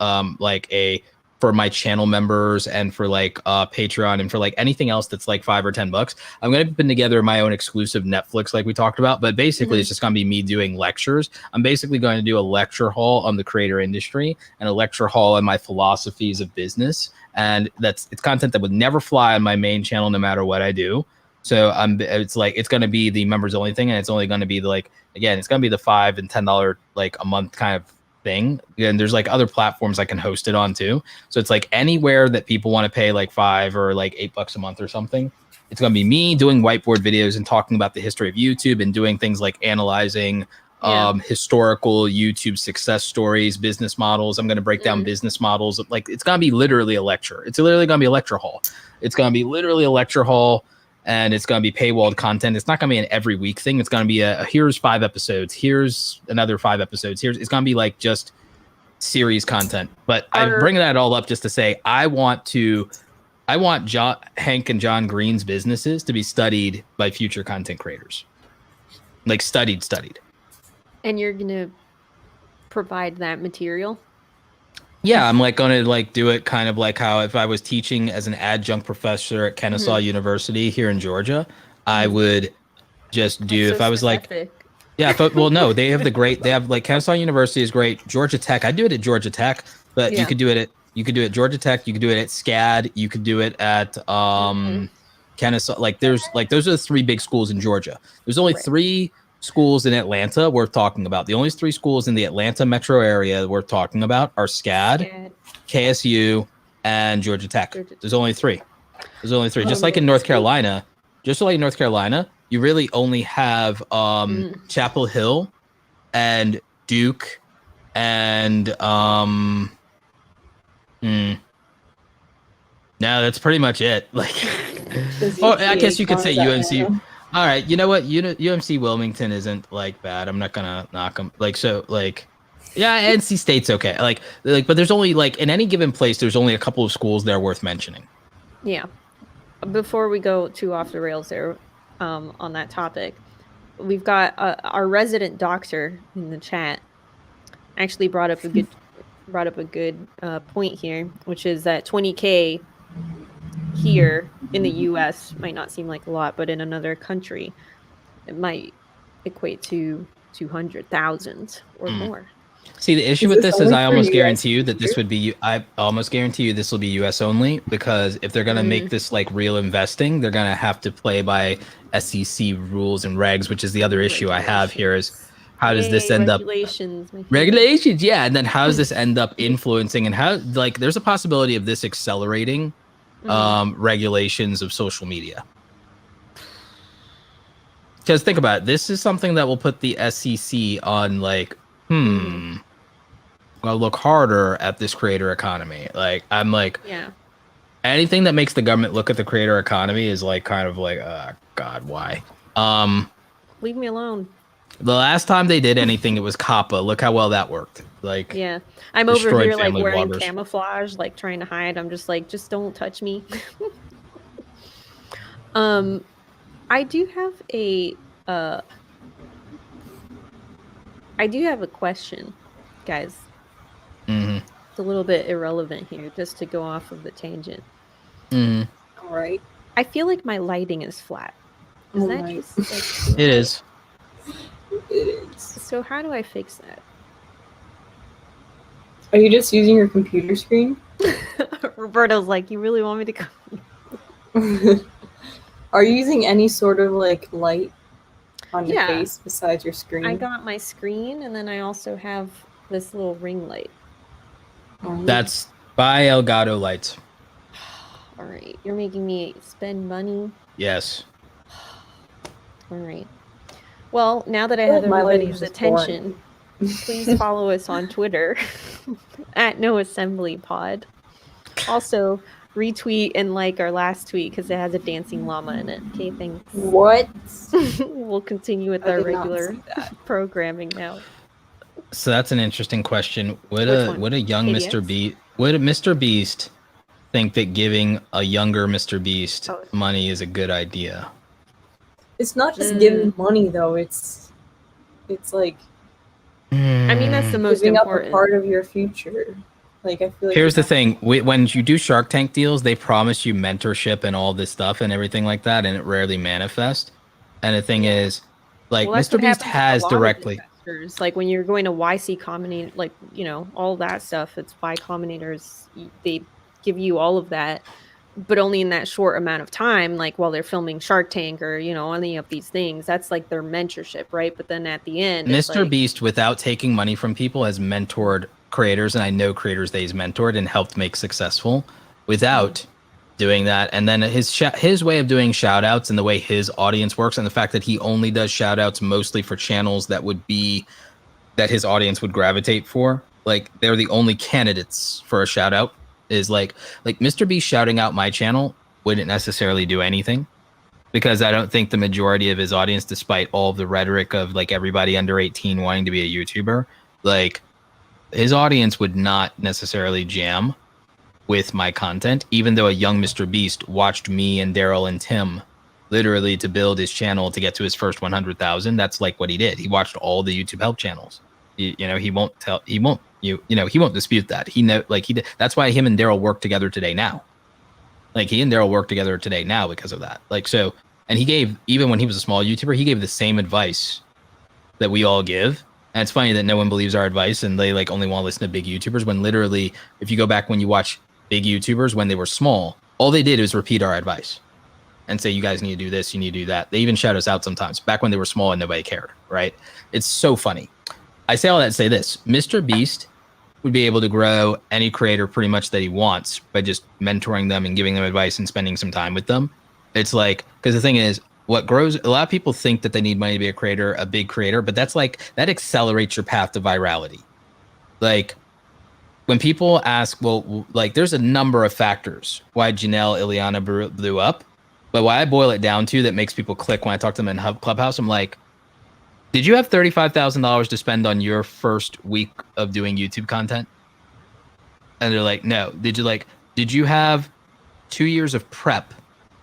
for my channel members and for Patreon and for anything else that's like $5 or $10. I'm going to be putting together my own exclusive Netflix like we talked about, but basically it's just going to be me doing lectures. I'm basically going to do a lecture hall on the creator industry and a lecture hall on my philosophies of business. And it's content that would never fly on my main channel no matter what I do. So it's going to be the members only thing, and it's only going to be it's going to be the $5 and $10 a month kind of thing. And there's other platforms I can host it on too. So it's anywhere that people want to pay $5 or $8 a month or something. It's going to be me doing whiteboard videos and talking about the history of YouTube and doing things like analyzing historical YouTube success stories, business models. I'm going to break down business models. It's going to be literally a lecture. It's literally going to be a lecture hall. It's going to be literally a lecture hall, and it's going to be paywalled content. It's not going to be an every week thing. It's going to be here's 5 episodes. Here's another 5 episodes. It's going to be just series content. But I bring that all up just to say I want Hank and John Green's businesses to be studied by future content creators. Studied. And you're going to provide that material? Yeah, I'm like gonna like do it kind of like how if I was teaching as an adjunct professor at Kennesaw University here in Georgia, I would just do That's if so I was like, specific. yeah, but well, no, they have like Kennesaw University is great. Georgia Tech, I do it at Georgia Tech, but Yeah. you could do it at Georgia Tech, you could do it at SCAD, you could do it at Kennesaw. Like there's like those are the three big schools in Georgia. There's only Right. three schools in Atlanta worth talking about. The only three schools in the Atlanta metro area worth talking about are SCAD, Scared. KSU, and Georgia Tech. Georgia There's only three. There's only three. Oh, Just like in man. North Carolina, you really only have Chapel Hill and Duke and no, that's pretty much it. Like, oh, I guess you could say UNC. All right, you know what? UMC Wilmington isn't like bad. I'm not gonna knock them. Like so, like yeah, NC State's okay. Like, but there's only like in any given place, there's only a couple of schools that are worth mentioning. Yeah. Before we go too off the rails there, on that topic, we've got our resident doctor in the chat actually brought up a good point here, which is that 20K here in the U.S. might not seem like a lot, but in another country, it might equate to 200,000 or more. See, the issue with this is I almost guarantee you that this would be I almost guarantee you this will be US only, because if they're going to make this like real investing, they're going to have to play by SEC rules and regs, which is the other issue I have here is how does this end up regulations? Yeah. And then how does this end up influencing and how like there's a possibility of this accelerating regulations of social media. Because think about it, this is something that will put the SEC on like, well, look harder at this creator economy. Like, I'm like, anything that makes the government look at the creator economy is like kind of like, God, why? Leave me alone. The last time they did anything, it was COPPA. Look how well that worked. Like, yeah, I'm over here like wearing bloggers. camouflage, like trying to hide. I'm just like, just don't touch me. I do have a question, guys. It's a little bit irrelevant here, just to go off of the tangent. All right. I feel like my lighting is flat. Is that just like, it is. It is. So how do I fix that? Are you just using your computer screen? Roberto's like, you really want me to come? Are you using any sort of like light on your Yeah. face besides your screen? I got my screen, and then I also have this little ring light. That's by Elgato Lights. All right, you're making me spend money. Yes. All right. Well, now that I have My lighting everybody's is just attention, please follow us on Twitter at NoAssemblyPod. Also, retweet and like our last tweet because it has a dancing llama in it. Okay, thanks. What? We'll continue with I our did not regular see that. programming now. So that's an interesting question. Would Which one? a young KDX? Mr. Beast think that giving a younger Mr. Beast Oh. money is a good idea? It's not just giving money though. It's like I mean, that's the most giving up a important. part of your future. Like I feel like Here's the thing: when you do Shark Tank deals, they promise you mentorship and all this stuff and everything like that, and it rarely manifests. And the thing is, like Well, that's Mr. what Beast happens with a has lot of directly. investors. Like when you're going to YC Combinator, like, you know, all that stuff, it's Y Combinators, they give you all of that, but only in that short amount of time, like while they're filming Shark Tank or, you know, any of these things. That's like their mentorship, right? But then at the end, it's Mr. like, Beast, without taking money from people, has mentored creators, and I know creators that he's mentored and helped make successful without doing that. And then his way of doing shout outs and the way his audience works, and the fact that he only does shout outs mostly for channels that his audience would gravitate for, like they're the only candidates for a shout out, is like Mr. Beast shouting out my channel wouldn't necessarily do anything, because I don't think the majority of his audience, despite all of the rhetoric of like everybody under 18 wanting to be a YouTuber, like his audience would not necessarily jam with my content, even though a young Mr. Beast watched me and Daryl and Tim literally to build his channel to get to his first 100,000. That's like what he did. He watched all the YouTube help channels. You know, he won't You know, he won't dispute that. He know, like he did. That's why him and Daryl work together today now. Like he and Daryl work together today now because of that. Like so, and he gave, even when he was a small YouTuber, he gave the same advice that we all give. And it's funny that no one believes our advice and they like only want to listen to big YouTubers, when literally, if you go back when you watch big YouTubers when they were small, all they did was repeat our advice and say, you guys need to do this, you need to do that. They even shout us out sometimes back when they were small and nobody cared, right? It's so funny. I say all that to say this: MrBeast would be able to grow any creator pretty much that he wants by just mentoring them and giving them advice and spending some time with them. It's like, because the thing is, what grows, a lot of people think that they need money to be a creator, a big creator, but that's like, that accelerates your path to virality. Like when people ask, well, like there's a number of factors why Janelle Ileana blew up, but why I boil it down to that makes people click when I talk to them in Clubhouse, I'm like, did you have $35,000 to spend on your first week of doing YouTube content? And they're like, no. Did you have 2 years of prep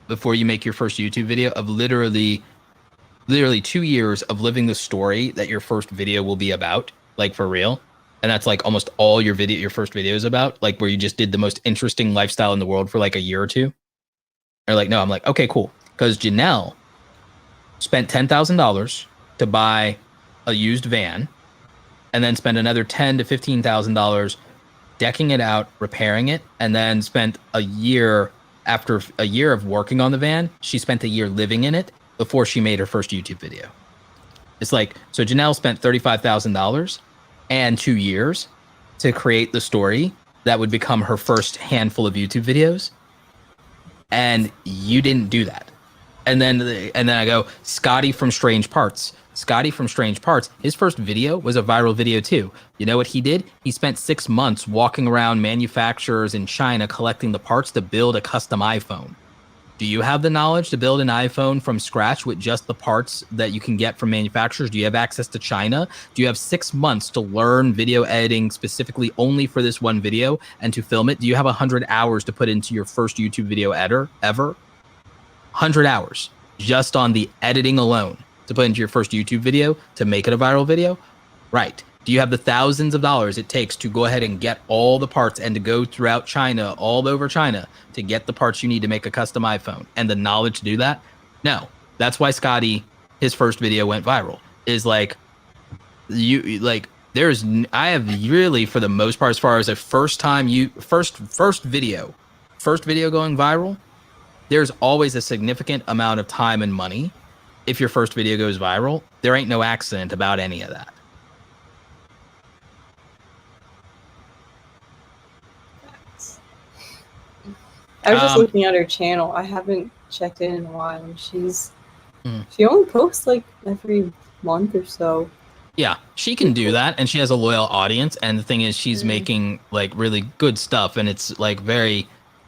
before you make your first YouTube video of literally 2 years of living the story that your first video will be about, like for real? And that's like almost all your first video is about, like where you just did the most interesting lifestyle in the world for like a year or two. They're like, no. I'm like, okay, cool. Because Janelle spent $10,000 to buy a used van and then spend another $10,000 to $15,000 decking it out, repairing it, and then spent a year, after a year of working on the van, she spent a year living in it before she made her first YouTube video. It's like, so Janelle spent $35,000 and 2 years to create the story that would become her first handful of YouTube videos, and you didn't do that. And then I go, Scotty from Strange Parts. Scotty from Strange Parts, his first video was a viral video too. You know what he did? He spent 6 months walking around manufacturers in China collecting the parts to build a custom iPhone. Do you have the knowledge to build an iPhone from scratch with just the parts that you can get from manufacturers? Do you have access to China? Do you have 6 months to learn video editing specifically only for this one video and to film it? Do you have 100 hours to put into your first YouTube video ever? 100 hours just on the editing alone to put into your first YouTube video to make it a viral video? Right. Do you have the thousands of dollars it takes to go ahead and get all the parts and to go throughout China, all over China, to get the parts you need to make a custom iPhone and the knowledge to do that? No. That's why Scotty, his first video went viral. Is like, I have really, for the most part, as far as a first video going viral, there's always a significant amount of time and money. If your first video goes viral, there ain't no accident about any of that. I was just looking at her channel. I haven't checked in a while. She only posts like every month or so. Yeah, she can do that, and she has a loyal audience. And the thing is, she's making like really good stuff, and it's like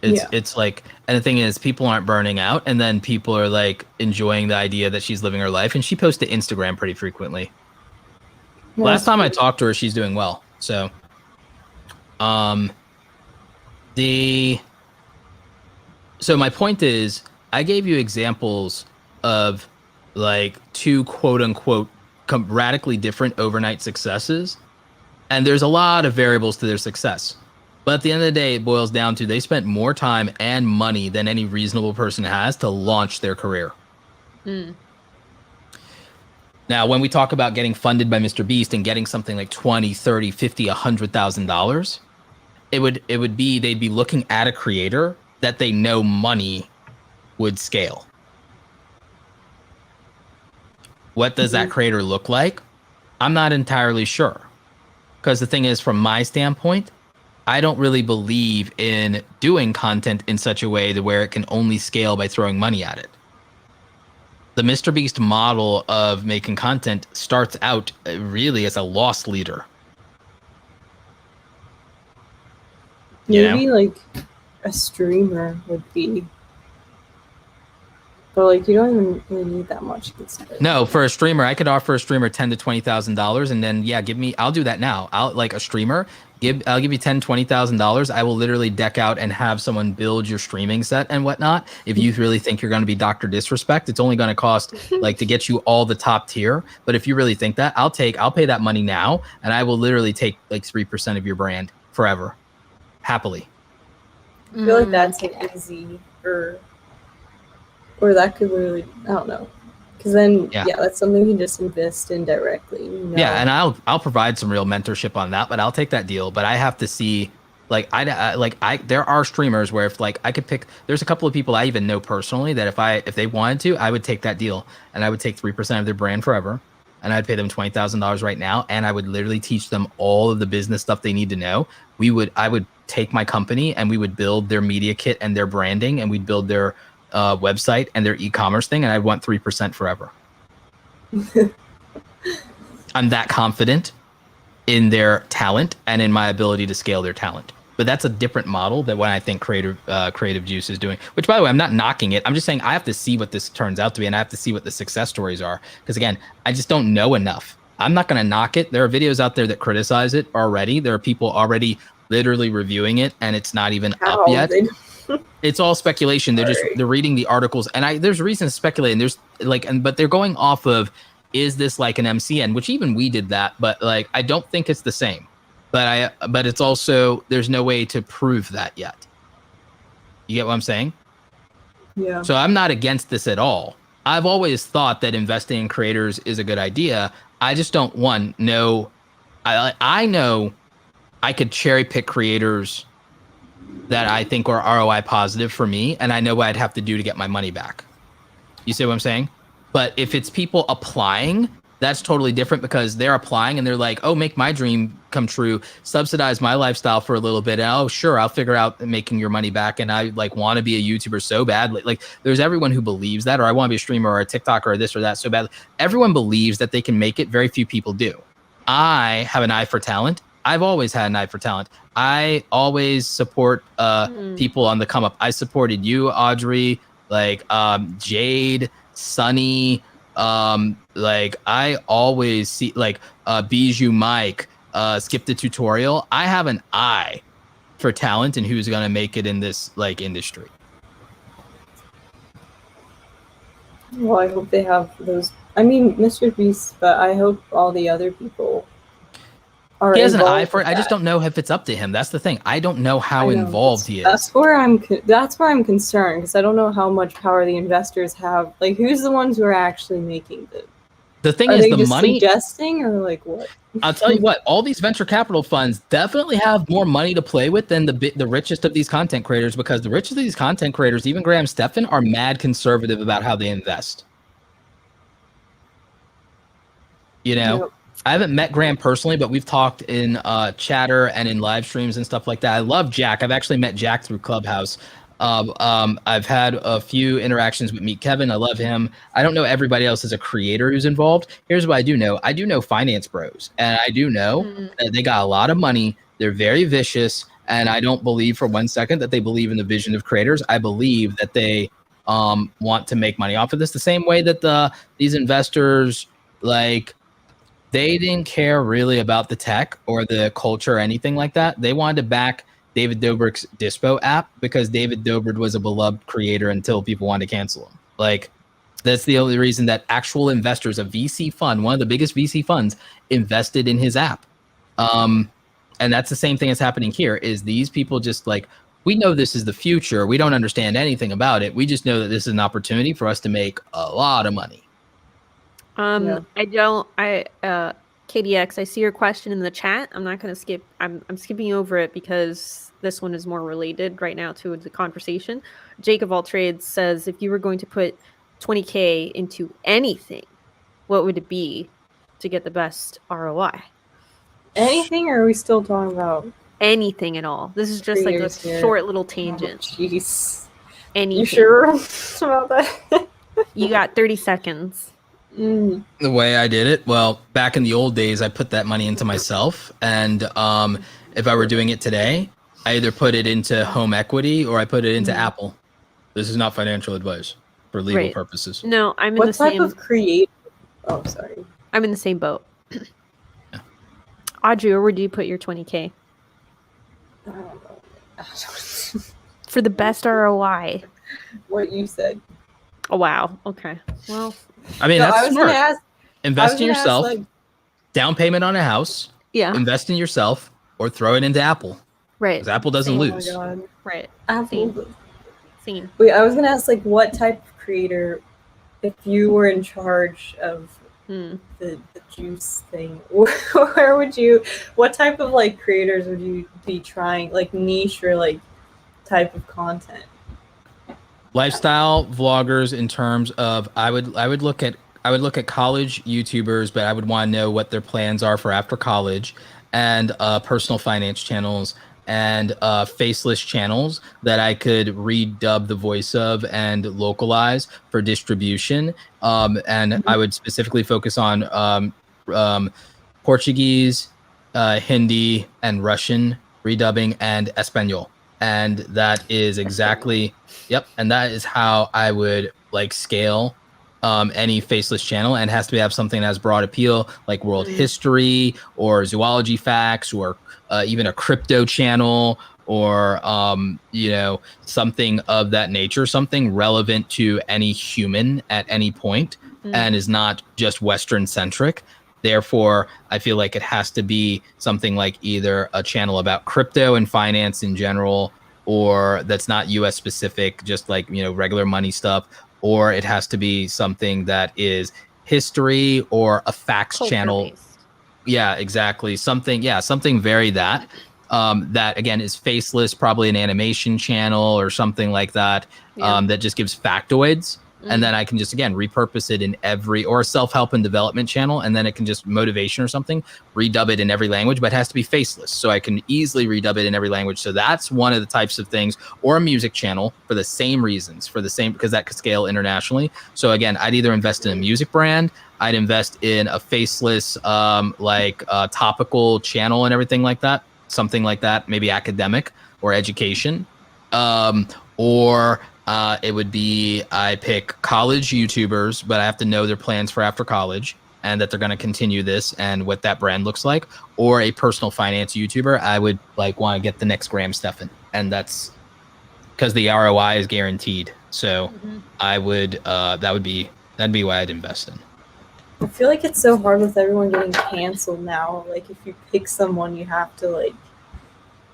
it's like, and the thing is, people aren't burning out, and then people are like enjoying the idea that she's living her life, and she posts to Instagram pretty frequently. Last time I talked to her, she's doing well. So, so my point is, I gave you examples of like two quote unquote radically different overnight successes, and there's a lot of variables to their success. But at the end of the day, it boils down to they spent more time and money than any reasonable person has to launch their career. Now, when we talk about getting funded by MrBeast and getting something like $20, $30, $50, $100,000, they'd be looking at a creator that they know money would scale. What does that creator look like? I'm not entirely sure. Because the thing is, from my standpoint, I don't really believe in doing content in such a way to where it can only scale by throwing money at it. The MrBeast model of making content starts out really as a loss leader. Maybe like a streamer would be But like, you don't even really need that much. No, for a streamer, I could offer a streamer $10,000 to $20,000, and then I'll do that now. I'll like a streamer. I'll give you $10,000, $20,000. I will literally deck out and have someone build your streaming set and whatnot. If you really think you're going to be Dr. Disrespect, it's only going to cost like to get you all the top tier. But if you really think that, I'll pay that money now, and I will literally take like 3% of your brand forever, happily. I feel like that's like easy, or that could really, I don't know. Because then, that's something you can just invest in directly. You know? Yeah, and I'll provide some real mentorship on that, but I'll take that deal. But I have to see, like, there are streamers where if like I could pick, there's a couple of people I even know personally that if they wanted to, I would take that deal, and I would take 3% of their brand forever, and I'd pay them $20,000 right now, and I would literally teach them all of the business stuff they need to know. I would take my company and we would build their media kit and their branding, and we'd build their website and their e-commerce thing, and I want 3% forever. I'm that confident in their talent and in my ability to scale their talent. But that's a different model than what I think Creative Juice is doing. Which, by the way, I'm not knocking it. I'm just saying I have to see what this turns out to be, and I have to see what the success stories are. Because again, I just don't know enough. I'm not going to knock it. There are videos out there that criticize it already. There are people already literally reviewing it, and it's not even up yet. It's all speculation. They're reading the articles, and there's reason to speculate. And there's but they're going off of, is this like an MCN? Which even we did that, but like I don't think it's the same. But it's also, there's no way to prove that yet. You get what I'm saying? Yeah. So I'm not against this at all. I've always thought that investing in creators is a good idea. I just don't know. I know I could cherry pick creators that I think are ROI positive for me, and I know what I'd have to do to get my money back. You see what I'm saying? But if it's people applying, that's totally different, because they're applying and they're like, oh, make my dream come true, subsidize my lifestyle for a little bit, and oh, sure, I'll figure out making your money back, and I like want to be a YouTuber so badly. Like there's everyone who believes that, or I want to be a streamer or a TikToker or this or that so badly. Everyone believes that they can make it. Very few people do. I have an eye for talent. I've always had an eye for talent. I always support people on the come up. I supported you, Audrey, like Jade, Sunny. Like I always see like Bijou Mike, Skip the Tutorial. I have an eye for talent and who's gonna make it in this like industry. Well, I hope they have those. I mean, MrBeast, but I hope all the other people are. He has an eye for it. I just don't know if it's up to him. That's the thing. I don't know how involved he is. That's where I'm concerned, because I don't know how much power the investors have. Like, who's the ones who are actually making the thing? Is they the just money suggesting, or like what? I'll tell you what. All these venture capital funds definitely have more money to play with than the richest of these content creators, because the richest of these content creators, even Graham Stephan, are mad conservative about how they invest. You know. Yep. I haven't met Graham personally, but we've talked in chatter and in live streams and stuff like that. I love Jack. I've actually met Jack through Clubhouse. I've had a few interactions with Meet Kevin. I love him. I don't know everybody else as a creator who's involved. Here's what I do know. I do know finance bros, and I do know that they got a lot of money. They're very vicious, and I don't believe for 1 second that they believe in the vision of creators. I believe that they want to make money off of this the same way that these investors, like, they didn't care really about the tech or the culture or anything like that. They wanted to back David Dobrik's Dispo app because David Dobrik was a beloved creator until people wanted to cancel him. Like, that's the only reason that actual investors, a VC fund, one of the biggest VC funds, invested in his app. And that's the same thing that's happening here, is these people just like, we know this is the future. We don't understand anything about it. We just know that this is an opportunity for us to make a lot of money. KDX, I see your question in the chat. I'm not going to skip. I'm skipping over it because this one is more related right now to the conversation. Jake of All Trades says, if you were going to put 20K into anything, what would it be to get the best ROI? Anything, or are we still talking about anything at all? This is just like a short little tangent. Jeez. Anything. You sure about that? You got 30 seconds. The way I did it, well, back in the old days, I put that money into myself, and if I were doing it today, I either put it into home equity or I put it into Apple. This is not financial advice. for legal Right. purposes. No, I'm in What the type same. of create? Oh, sorry. I'm in the same boat. Yeah. Audrey, where would you put your 20K I don't know. I don't know. for the best ROI? What you said. Oh wow. Okay. Well, I mean, No, that's I was smart. gonna ask. Invest in gonna ask, yourself, like- down payment on a house, yeah. invest in yourself, or throw it into Apple. Right. Because Apple doesn't Oh my lose. god. Right. Apple. Same. Wait, I was gonna ask, like, what type of creator, if you were in charge of Hmm. the juice thing, where would you? What type of like creators would you be trying, like niche or like type of content? Lifestyle vloggers in terms of I would look at college YouTubers, but I would want to know what their plans are for after college, and personal finance channels and faceless channels that I could redub the voice of and localize for distribution. And I would specifically focus on Portuguese, Hindi, and Russian redubbing and Espanol. And that is exactly, yep. And that is how I would like scale any faceless channel, and it has to have something that has broad appeal, like world history or zoology facts, or even a crypto channel, or something of that nature, something relevant to any human at any point, and is not just Western centric. Therefore, I feel like it has to be something like either a channel about crypto and finance in general, or that's not US specific, just like, regular money stuff, or it has to be something that is history or a facts channel. Culture-based. Yeah, exactly. Something very that again is faceless, probably an animation channel or something like that, Yeah. that just gives factoids. And then I can just, again, repurpose it in or a self-help and development channel. And then it can just motivation or something, redub it in every language, but it has to be faceless. So I can easily redub it in every language. So that's one of the types of things, or a music channel for the same reasons, because that could scale internationally. So again, I'd either invest in a music brand, I'd invest in a faceless, topical channel and everything like that. Something like that, maybe academic or education. Or it would be, I pick college YouTubers, but I have to know their plans for after college and that they're going to continue this and what that brand looks like. Or a personal finance YouTuber, I would want to get the next Graham Stephan, and that's because the ROI is guaranteed. So I would that'd be what I'd invest in. I feel like it's so hard with everyone getting canceled now. Like, if you pick someone, you have to like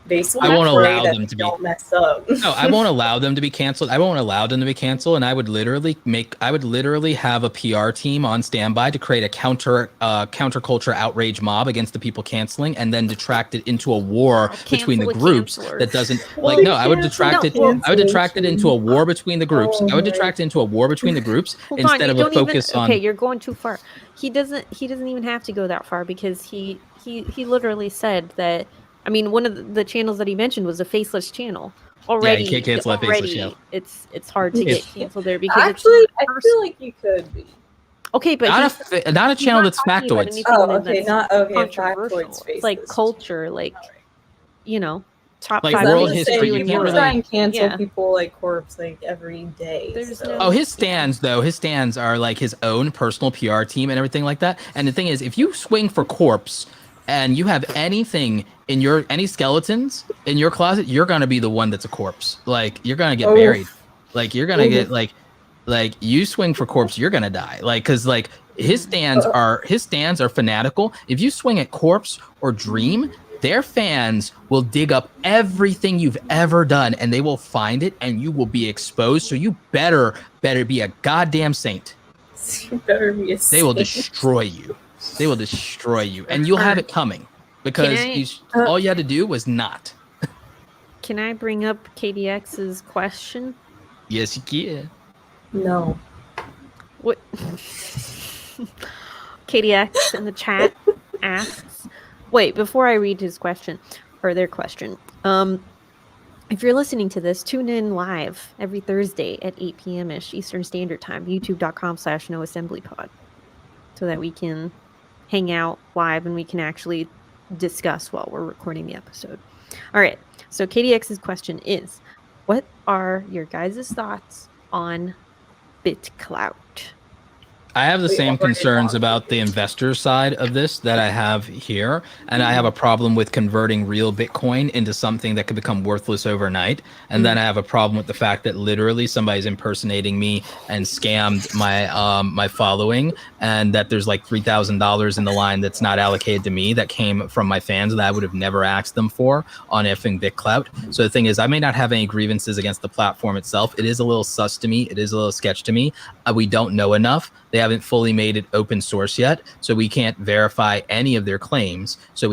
basically I won't pray allow that them they to be. don't mess up. No, I won't allow them to be canceled. And I would literally have a PR team on standby to create a counterculture outrage mob against the people canceling, and then detract it into a war between the groups that doesn't I would detract it into a war between the groups. I would detract it into a war between the groups instead of a focus on. Okay, you're going too far. He doesn't even have to go that far, because he literally said that. I mean, one of the channels that he mentioned was a faceless channel. Already, you can't cancel that faceless channel. It's hard to get canceled there, because Actually, I feel like you could be. okay, but not a channel that's factoids. Oh, okay, not okay. controversial. Factoids, It's like culture, top Like 5 world things history, to do you in can't Europe. try and cancel Yeah. people like Corpse like every day. There's so. no- His stands are like his own personal PR team and everything like that. And the thing is, if you swing for Corpse and you have anything in any skeletons in your closet, you're gonna be the one that's a corpse. Like, you're gonna get buried. Like, you're gonna get like you swing for Corpse, you're gonna die. Like, because like his stands are fanatical. If you swing at Corpse or Dream, their fans will dig up everything you've ever done, and they will find it, and you will be exposed. So you better be a goddamn saint. You better be a They will saint. destroy you. They will destroy you, and you'll have it coming, because all you had to do was not. Can I bring up KDX's question? Yes, you can. No. What? KDX in the chat asks. Wait, before I read his question, or their question, if you're listening to this, tune in live every Thursday at 8 p.m.-ish Eastern Standard Time, youtube.com/noassemblypod, so that we can hang out live and we can actually discuss while we're recording the episode. All right, so KDX's question is, what are your guys' thoughts on BitClout. I have the Wait, same what were you concerns talking about the investor side of this that I have here, and I have a problem with converting real Bitcoin into something that could become worthless overnight. And then I have a problem with the fact that literally somebody's impersonating me and scammed my following, and that there's like $3,000 in the line that's not allocated to me that came from my fans that I would have never asked them for on effing BitClout. So the thing is, I may not have any grievances against the platform itself. It is a little sus to me. It is a little sketch to me. We don't know enough. They haven't fully made it open source yet, so we can't verify any of their claims. They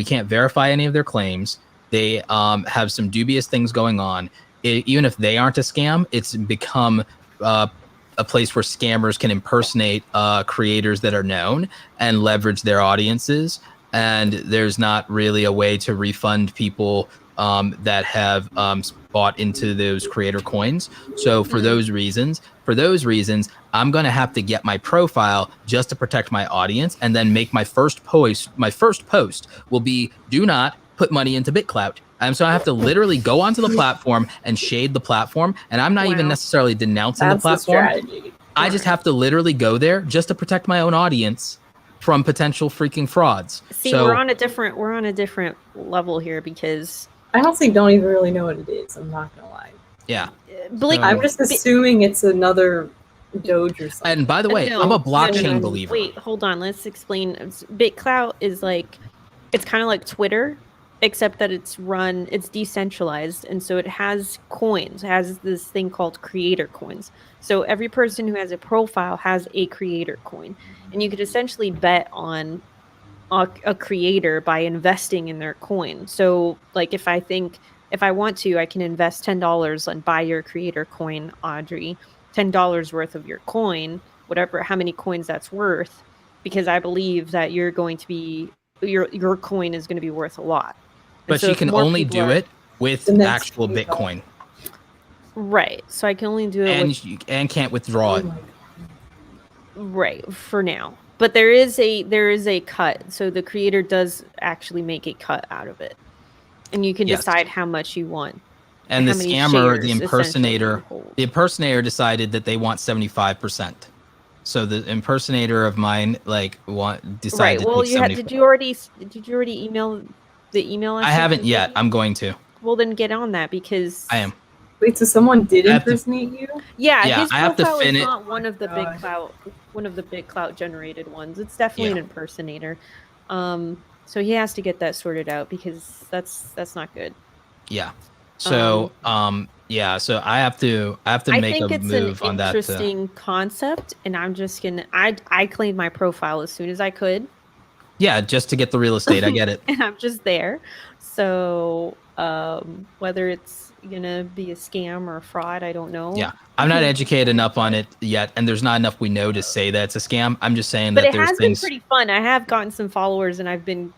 have some dubious things going on. Even if they aren't a scam, it's become a place where scammers can impersonate creators that are known and leverage their audiences. And there's not really a way to refund people that have bought into those creator coins. So for those reasons, I'm going to have to get my profile just to protect my audience, and then make my first post will be, do not put money into BitClout. And so I have to literally go onto the platform and shade the platform. And I'm not even necessarily denouncing the platform. I just have to literally go there just to protect my own audience from potential freaking frauds. See, so we're on a different level here, because I honestly don't even really know what it is. I'm not gonna lie. yeah. Blake, I'm just assuming it's another Doge or something. And by the way, I'm a blockchain believer. Wait, hold on. Let's explain. BitClout is like, it's kind of like Twitter, except that it's decentralized, and so it has coins. It has this thing called creator coins. So every person who has a profile has a creator coin, and you could essentially bet on a creator by investing in their coin. So like if I want to, I can invest $10 and buy your creator coin, Audrey, $10 worth of your coin, whatever, how many coins that's worth, because I believe that you're going to be, your coin is going to be worth a lot. But so you can only do it with actual Bitcoin. Right. So I can only do it and can't withdraw it. Right, for now. But there is a cut. So the creator does actually make a cut out of it. And you can decide how much you want. And the scammer, the impersonator decided that they want 75%. So the impersonator of mine decided. Right. Well, did you already email the email? I haven't yet. I'm going to. Well, then get on that, because I am. Wait, so someone did impersonate you? Yeah, his I have to profile fin is it. not one of the BitClout generated ones. It's definitely an impersonator. So he has to get that sorted out, because that's not good. Yeah. So so I have to make a move on that. I think it's an interesting concept, and I'm just gonna I claimed my profile as soon as I could. Yeah, just to get the real estate. I get it. And I'm just there. So whether it's gonna be a scam or a fraud, I don't know. Yeah, I'm not educated enough on it yet, and there's not enough we know to say that it's a scam. I'm just saying that there's things. But it has been pretty fun. I have gotten some followers, and I've been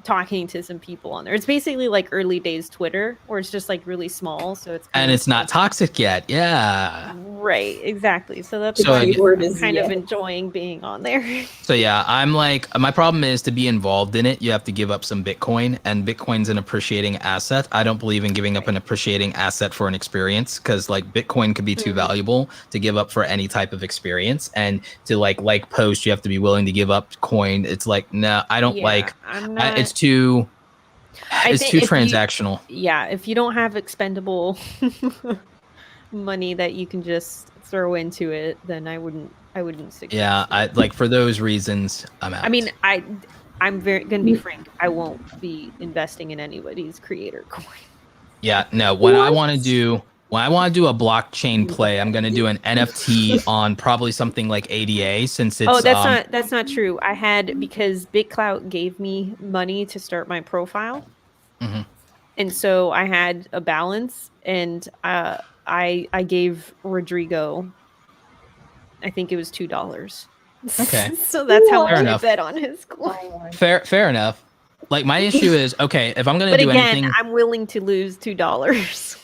talking to some people on there. It's basically like early days Twitter, where it's just like really small, so it's it's not toxic yet. Yeah. Right, exactly. So that's why I'm kind of enjoying being on there. So yeah, I'm like, my problem is, to be involved in it, you have to give up some Bitcoin, and Bitcoin's an appreciating asset. I don't believe in giving up an appreciating asset for an experience, because like Bitcoin could be too valuable to give up for any type of experience. And to like post, you have to be willing to give up coin. It's like, no, I don't it's too transactional. If you don't have expendable money that you can just throw into it, then I wouldn't suggest it. For those reasons, I'm out. I mean, I'm gonna be frank, I won't be investing in anybody's creator coin. Yeah, no, when I want to do a blockchain play, I'm going to do an NFT on probably something like ADA, since it's that's not true. I had, because BitClout gave me money to start my profile. Mm-hmm. And so I had a balance, and I gave Rodrigo, I think it was $2. Okay. So that's how much I bet on his coin. Fair enough. Like, my issue is, okay, if I'm going to do anything, I'm willing to lose $2.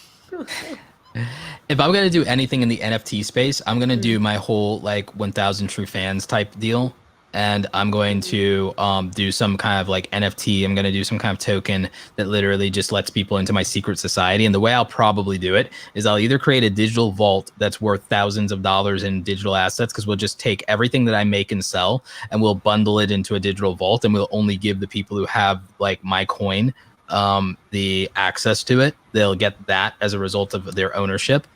If I'm going to do anything in the NFT space, I'm going to do my whole 1,000 true fans type deal. and I'm going to do some kind of like NFT. I'm going to do some kind of token that literally just lets people into my secret society. And the way I'll probably do it is I'll either create a digital vault that's worth thousands of dollars in digital assets, because we'll just take everything that I make and sell and we'll bundle it into a digital vault, and we'll only give the people who have like my coin the access to it. They'll get that as a result of their ownership.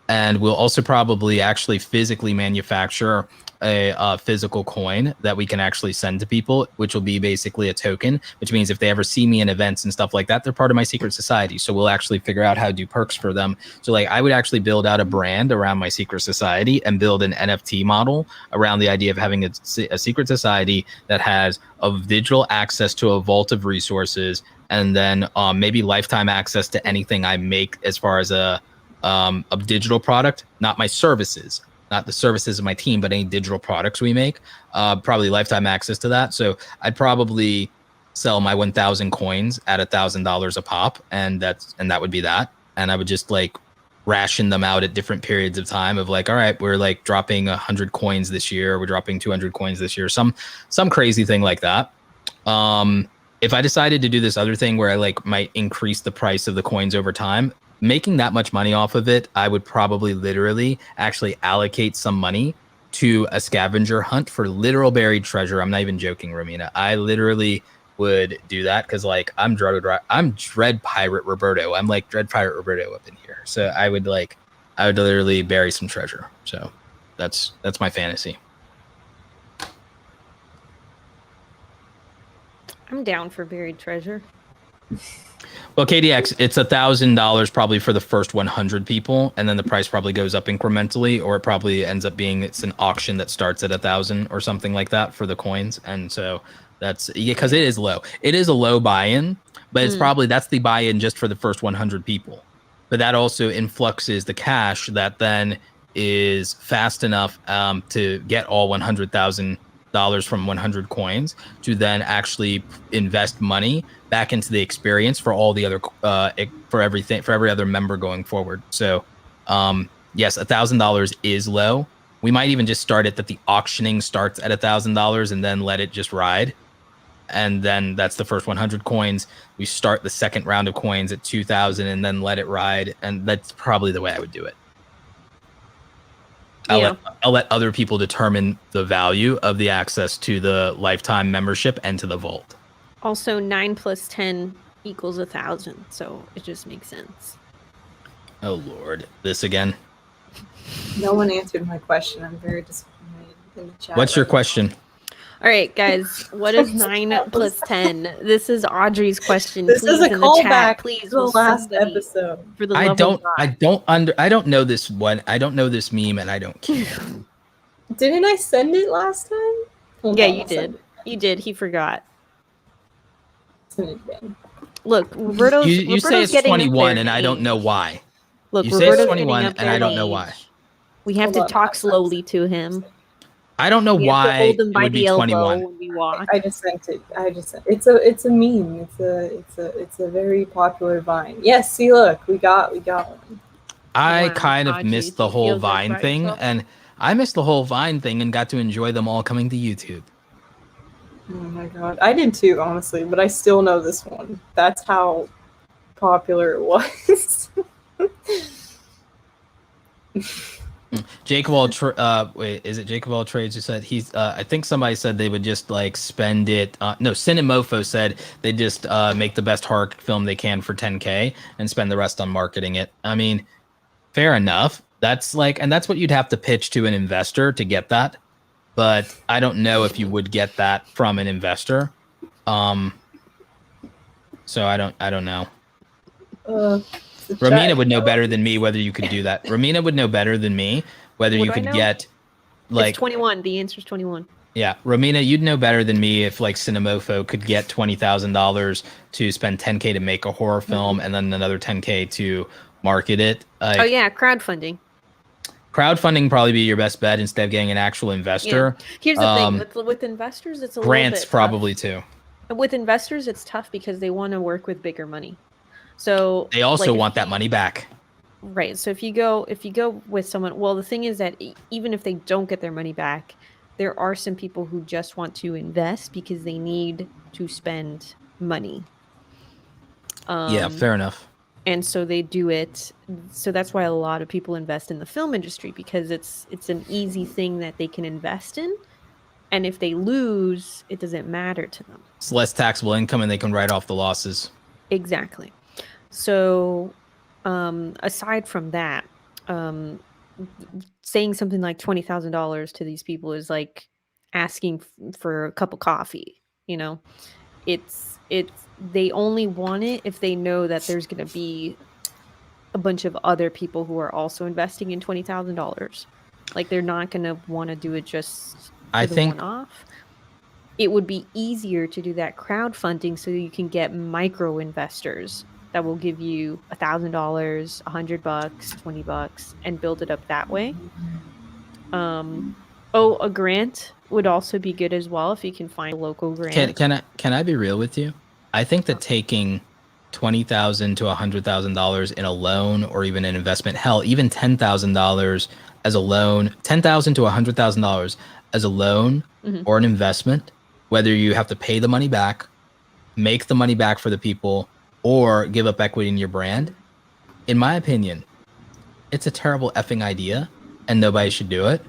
And we'll also probably actually physically manufacture a physical coin that we can actually send to people, which will be basically a token, which means if they ever see me in events and stuff like that, they're part of my secret society. So we'll actually figure out how to do perks for them. So like I would actually build out a brand around my secret society and build an NFT model around the idea of having a secret society that has a digital access to a vault of resources, and then maybe lifetime access to anything I make as far as a digital product, not my services, not the services of my team, but any digital products we make, probably lifetime access to that. So I'd probably sell my 1,000 coins at $1,000 a pop, and that would be that. And I would just like ration them out at different periods of time of like, all right, we're like dropping 100 coins this year, we're dropping 200 coins this year, some crazy thing like that. If I decided to do this other thing where I like might increase the price of the coins over time, making that much money off of it, I would probably literally actually allocate some money to a scavenger hunt for literal buried treasure. I'm not even joking, Romina. I literally would do that because like I'm Dread Pirate Roberto. I'm like Dread Pirate Roberto up in here. So I would literally bury some treasure. So that's my fantasy. I'm down for buried treasure. Well, KDX, it's $1,000 probably for the first 100 people, and then the price probably goes up incrementally, or it probably ends up being it's an auction that starts at 1,000 or something like that for the coins. And so that's because it is low. It is a low buy-in, but it's probably that's the buy-in just for the first 100 people. But that also influxes the cash that then is fast enough to get all $100,000 from 100 coins to then actually invest money back into the experience for all the other for every other member going forward. So yes, $1,000 is low. We might even just start it that the auctioning starts at $1,000 and then let it just ride, and then that's the first 100 coins. We start the second round of coins at 2,000 and then let it ride, and that's probably the way I would do it. I'll let other people determine the value of the access to the lifetime membership and to the vault. Also, 9 plus 10 equals 1,000, so it just makes sense. Oh Lord, this again. No one answered my question. I'm very disappointed in the chat. What's your question? All right, guys. What is 9 plus 10? This is Audrey's question. This Please is a in the chat. callback Please, to the last episode. For the I love don't of God. I don't know this one. I don't know this meme, and I don't care. Didn't I send it last time? Hold Yeah, on, you I'll send did. You did. He forgot. Send it again. Look, Roberto's You say it's getting up 21, there and in I don't age. know why. Look, You say it's Roberto's 21, getting up and there I don't in know age. why. We have Hold to on, talk slowly to him. I don't know We have to why hold him it by would the be elbow 21. when we walk. I just sent it. It's a meme. It's a very popular Vine. Yes, see, look, we got one. I Wow, kind of Audrey, missed do the you whole feel good Vine about thing, yourself? and I missed the whole Vine thing and got to enjoy them all coming to YouTube. Oh my god, I did too, honestly, but I still know this one. That's how popular it was. Jacob wait, is it Jacob All Trades who said he's I think somebody said they would just like spend it no, Cinemofo said they just make the best horror film they can for 10K and spend the rest on marketing it. I mean, fair enough. That's like, and that's what you'd have to pitch to an investor to get that. But I don't know if you would get that from an investor. So I don't know. Romina would know better than me whether you could do that. Romina would know better than me whether What you do I could know? get like It's 21. The answer is 21. yeah, Romina, you'd know better than me if like Cinemofo could get $20,000 to spend 10K to make a horror film and then another 10K to market it. Like, Oh yeah, crowdfunding. crowdfunding probably be your best bet instead of getting an actual investor. Here's the thing with investors, it's a Grants little bit probably tough. too. With investors, it's tough because they want to work with bigger money. So They also like, want that money back. Right. So if you go with someone, well, the thing is that even if they don't get their money back, there are some people who just want to invest because they need to spend money. Yeah, fair enough. And so they do it. So that's why a lot of people invest in the film industry, because it's an easy thing that they can invest in. And if they lose, it doesn't matter to them. It's less taxable income and they can write off the losses. Exactly. So aside from that, saying something like $20,000 to these people is like asking for a cup of coffee. You know, it's they only want it if they know that there's going to be a bunch of other people who are also investing in $20,000. Like, they're not going to want to do it just for the one-off. It would be easier to do that crowdfunding so you can get micro investors that will give you $1,000, $100, $20, and build it up that way. A grant would also be good as well if you can find a local grant. Can I be real with you? I think that taking $20,000 to $100,000 in a loan or even an investment, hell, even $10,000 as a loan, $10,000 to $100,000 as a loan or an investment, whether you have to pay the money back, make the money back for the people, or give up equity in your brand, in my opinion, it's a terrible effing idea and nobody should do it.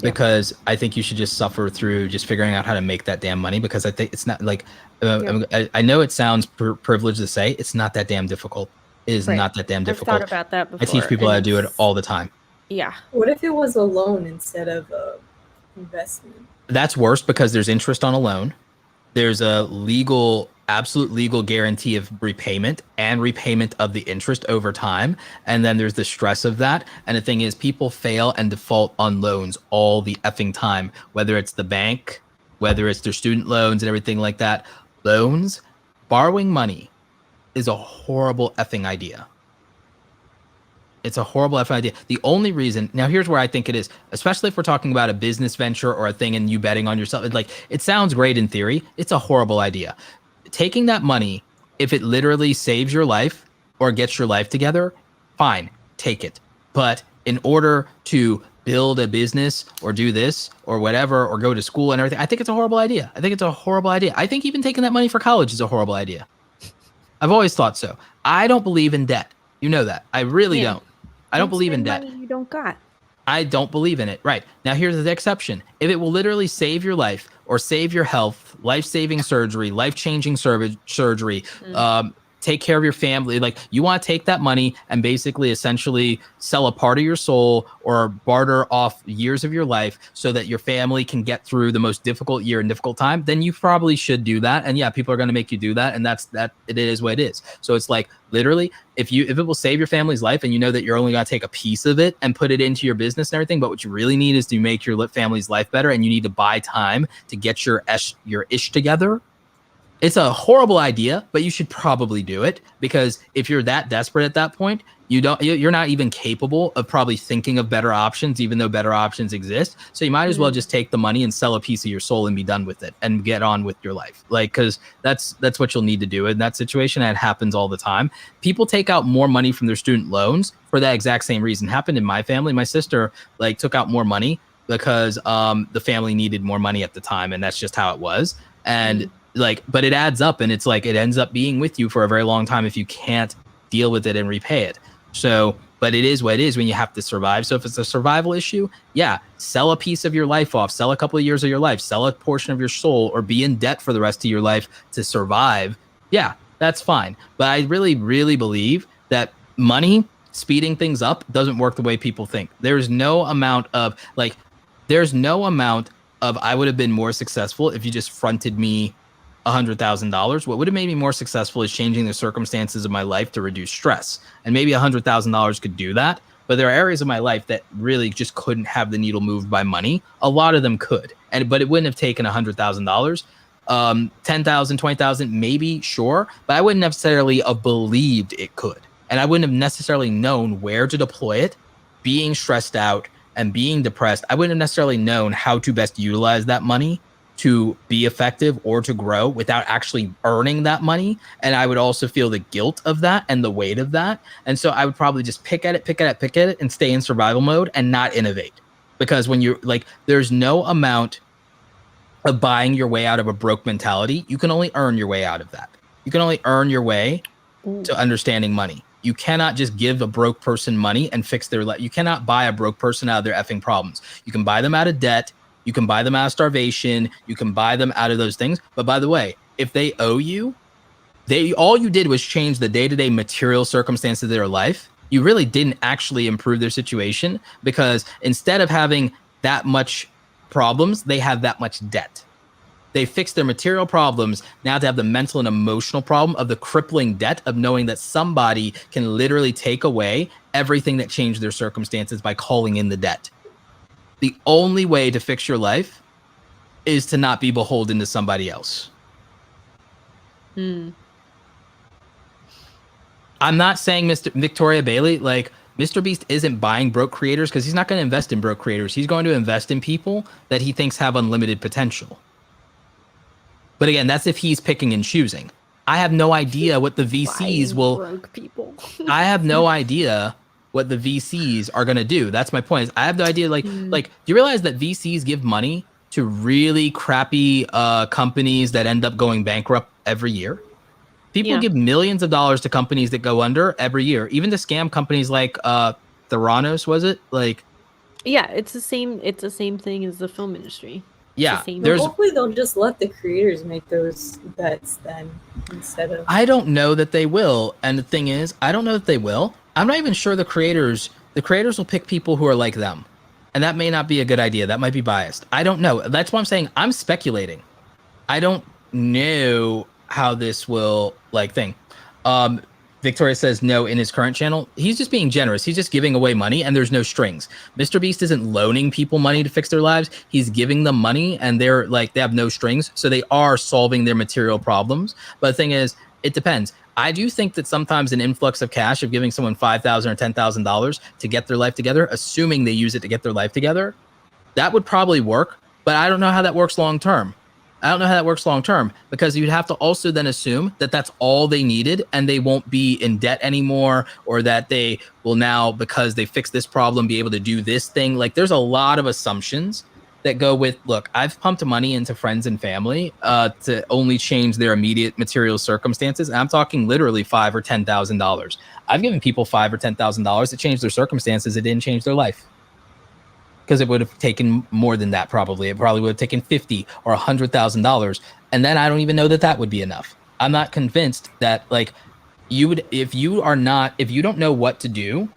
Because I think you should just suffer through just figuring out how to make that damn money, because I think it's not like, I know it sounds privileged to say, it's not that damn difficult. It is not that damn difficult. I've thought about that before. I teach people how to do it all the time. Yeah. What if it was a loan instead of a investment? That's worse, because there's interest on a loan. There's a absolute legal guarantee of repayment and repayment of the interest over time. And then there's the stress of that. And the thing is, people fail and default on loans all the effing time, whether it's the bank, whether it's their student loans and everything like that. Loans, borrowing money is a horrible effing idea. It's a horrible effing idea. The only reason, now here's where I think it is, especially if we're talking about a business venture or a thing and you betting on yourself, it sounds great in theory. It's a horrible idea. Taking that money, if it literally saves your life or gets your life together, fine, take it. But in order to build a business or do this or whatever, or go to school and everything, I think it's a horrible idea. I think even taking that money for college is a horrible idea. I've always thought so. I don't believe in debt. You know that. I really don't. I don't believe in debt. Money you don't got. I don't believe in it. Right. Now, here's the exception. If it will literally save your life or save your health, life-saving surgery, life-changing surgery, take care of your family, like, you want to take that money and basically essentially sell a part of your soul or barter off years of your life so that your family can get through the most difficult year and difficult time, then you probably should do that. And yeah, people are going to make you do that. And it is what it is. So it's like, literally, if it will save your family's life and you know that you're only going to take a piece of it and put it into your business and everything, but what you really need is to make your family's life better, and you need to buy time to get your ish together. It's a horrible idea, but you should probably do it, because if you're that desperate at that point, you're not even capable of probably thinking of better options, even though better options exist. So you might as well just take the money and sell a piece of your soul and be done with it and get on with your life. Like, because that's what you'll need to do in that situation. And it happens all the time. People take out more money from their student loans for that exact same reason. It happened in my family. My sister took out more money because the family needed more money at the time, and that's just how it was. And but it adds up, and it's like, it ends up being with you for a very long time if you can't deal with it and repay it. So, but it is what it is when you have to survive. So if it's a survival issue, yeah, sell a piece of your life off, sell a couple of years of your life, sell a portion of your soul, or be in debt for the rest of your life to survive. Yeah, that's fine. But I really, really believe that money speeding things up doesn't work the way people think. There's no amount of I would have been more successful if you just fronted me $100,000. What would have made me more successful is changing the circumstances of my life to reduce stress. And maybe $100,000 could do that. But there are areas of my life that really just couldn't have the needle moved by money. A lot of them could. But it wouldn't have taken $100,000. $10,000, $20,000, maybe, sure. But I wouldn't necessarily have believed it could. And I wouldn't have necessarily known where to deploy it. Being stressed out and being depressed, I wouldn't have necessarily known how to best utilize that money to be effective or to grow without actually earning that money. And I would also feel the guilt of that and the weight of that. And so I would probably just pick at it and stay in survival mode and not innovate. because when you're like, there's no amount of buying your way out of a broke mentality. You can only earn your way out of that. You can only earn your way to understanding money. You cannot just give a broke person money and fix their life. You cannot buy a broke person out of their effing problems. You can buy them out of debt. You can buy them out of starvation. You can buy them out of those things. But by the way, if they owe you, all you did was change the day-to-day material circumstances of their life. You really didn't actually improve their situation, because instead of having that much problems, they have that much debt. They fixed their material problems. Now to have the mental and emotional problem of the crippling debt of knowing that somebody can literally take away everything that changed their circumstances by calling in the debt. The only way to fix your life is to not be beholden to somebody else. I'm not saying Victoria Bailey, like, MrBeast isn't buying broke creators, because he's not going to invest in broke creators. He's going to invest in people that he thinks have unlimited potential. But again, that's if he's picking and choosing. I have no idea what the VCs will. Broke people. I have no idea what the VCs are going to do. That's my point. I have no idea. Like, do you realize that VCs give money to really crappy companies that end up going bankrupt every year? People give millions of dollars to companies that go under every year, even to scam companies like Theranos, was it? Like, yeah, it's the same thing as the film industry. Yeah, hopefully they'll just let the creators make those bets then, instead of. I don't know that they will, and the thing is, I don't know that they will. I'm not even sure the creators will pick people who are like them, and that may not be a good idea. That might be biased. I don't know. That's why I'm saying I'm speculating. I don't know how this will thing. Victoria says no in his current channel. He's just being generous. He's just giving away money, and there's no strings. MrBeast isn't loaning people money to fix their lives. He's giving them money, and they're like, they have no strings. So they are solving their material problems. But the thing is, it depends. I do think that sometimes an influx of cash of giving someone $5,000 or $10,000 to get their life together, assuming they use it to get their life together, that would probably work. But I don't know how that works long term. Because you'd have to also then assume that that's all they needed and they won't be in debt anymore, or that they will now, because they fixed this problem, be able to do this thing. Like, there's a lot of assumptions that go with, look, I've pumped money into friends and family to only change their immediate material circumstances. And I'm talking literally $5,000 or $10,000. I've given people $5,000 or $10,000 to change their circumstances. It didn't change their life. Because it would have taken more than that, probably. It probably would have taken $50,000 or $100,000, and then I don't even know that would be enough. I'm not convinced that, like, you would, if you don't know what to do,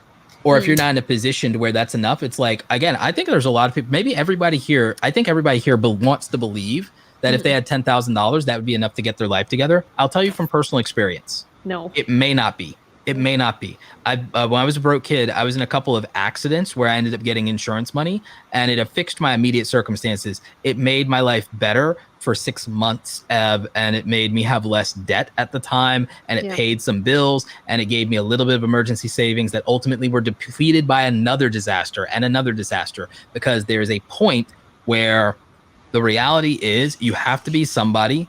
or if you're not in a position to where that's enough. It's like, again, I think there's a lot of people. Maybe everybody here. I think everybody here wants to believe that if they had $10,000, that would be enough to get their life together. I'll tell you from personal experience. No, it may not be. It may not be. When I was a broke kid, I was in a couple of accidents where I ended up getting insurance money, and it fixed my immediate circumstances. It made my life better for 6 months, and it made me have less debt at the time, and it paid some bills, and it gave me a little bit of emergency savings that ultimately were depleted by another disaster and another disaster, because there's a point where the reality is you have to be somebody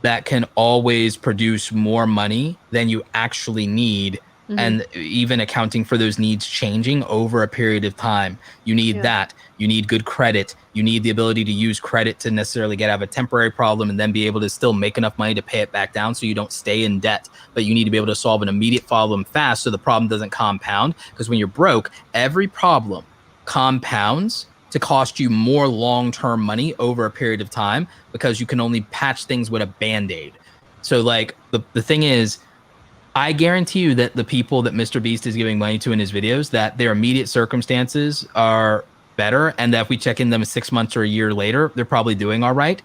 that can always produce more money than you actually need. And even accounting for those needs changing over a period of time, you need that. You need good credit. You need the ability to use credit to necessarily get out of a temporary problem and then be able to still make enough money to pay it back down so you don't stay in debt. But you need to be able to solve an immediate problem fast so the problem doesn't compound. Because when you're broke, every problem compounds to cost you more long-term money over a period of time, because you can only patch things with a Band-Aid. So like the thing is, I guarantee you that the people that MrBeast is giving money to in his videos, that their immediate circumstances are better, and that if we check in them 6 months or a year later, they're probably doing all right.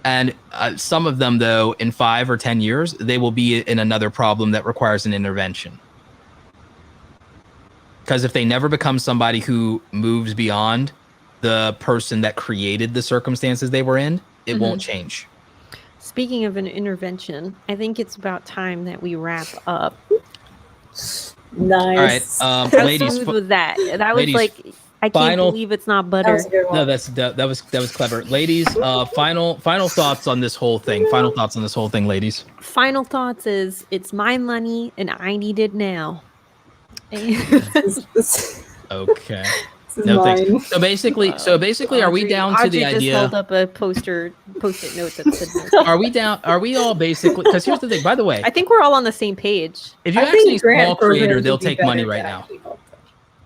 And some of them, though, in 5 or 10 years, they will be in another problem that requires an intervention. Because if they never become somebody who moves beyond the person that created the circumstances they were in, it won't change. Speaking of an intervention, I think it's about time that we wrap up. Nice. All right, How ladies. smooth was that? That ladies, was like, I can't believe it's not butter. No, that was clever, ladies. Final thoughts on this whole thing. Ladies. Final thoughts is, it's my money and I need it now. Okay. is No thanks. mine. So basically, are we down to the Audrey just idea? held up a post-it note that said no. Are we down? Are we all basically? Because here's the thing. By the way, I think we're all on the same page. if you I ask think any grant small creator, programs they'll would be take money better right to now. actually help them.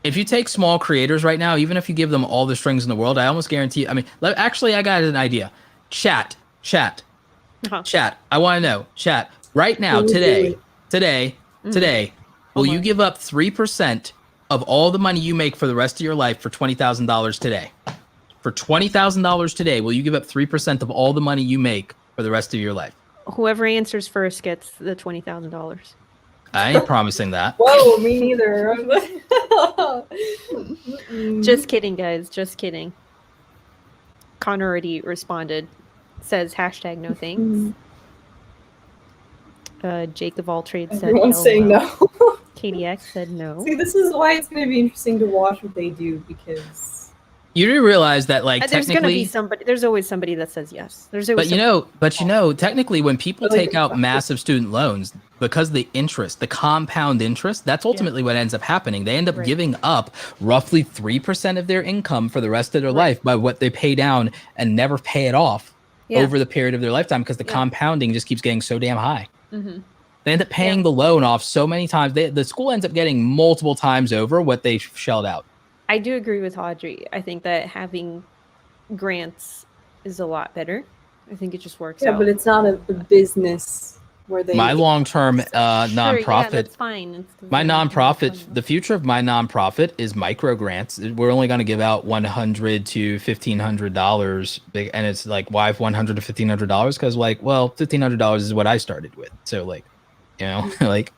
If you take small creators right now, even if you give them all the strings in the world, I almost guarantee. I mean, actually, I got an idea. Chat. I want to know. Chat right now, today. Will you give up 3% of all the money you make for the rest of your life for $20,000 today? For $20,000 today, will you give up 3% of all the money you make for the rest of your life? Whoever answers first gets the $20,000. I ain't promising that. Whoa, me neither. Just kidding, guys. Just kidding. Connor already responded. Says hashtag no thanks. Jake of all trades said Everyone's saying no. KDX said no. See, this is why it's going to be interesting to watch what they do, because You do realize that, like, there's going to technically, be somebody. There's always somebody that says yes. There's always. but you know, technically, when people But, like, take out massive student loans, because the interest, the compound interest, that's ultimately what ends up happening. They end up giving up roughly 3% of their income for the rest of their life by what they pay down and never pay it off over the period of their lifetime, because the compounding just keeps getting so damn high. They end up paying the loan off so many times. The school ends up getting multiple times over what they shelled out. I do agree with Audrey. I think that having grants is a lot better. I think it just works out. Yeah, but it's not a business where they. My long-term nonprofit. Yeah, that's fine. My nonprofit, the future of my nonprofit is micro grants. We're only going to give out $100 to $1,500, and it's like, why $100 to $1,500? Because, like, well, $1,500 is what I started with. So, like, you know, like.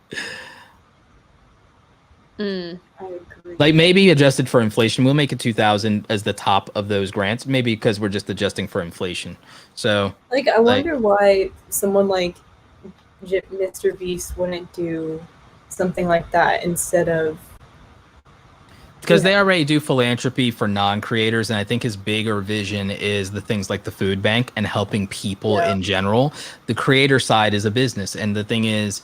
I agree. Like, maybe adjusted for inflation, we'll make it 2,000 as the top of those grants. Maybe because we're just adjusting for inflation. So, Like, I wonder why someone like MrBeast wouldn't do something like that instead of. because they already do philanthropy for non-creators, and I think his bigger vision is the things like the food bank and helping people in general. The creator side is a business, and the thing is,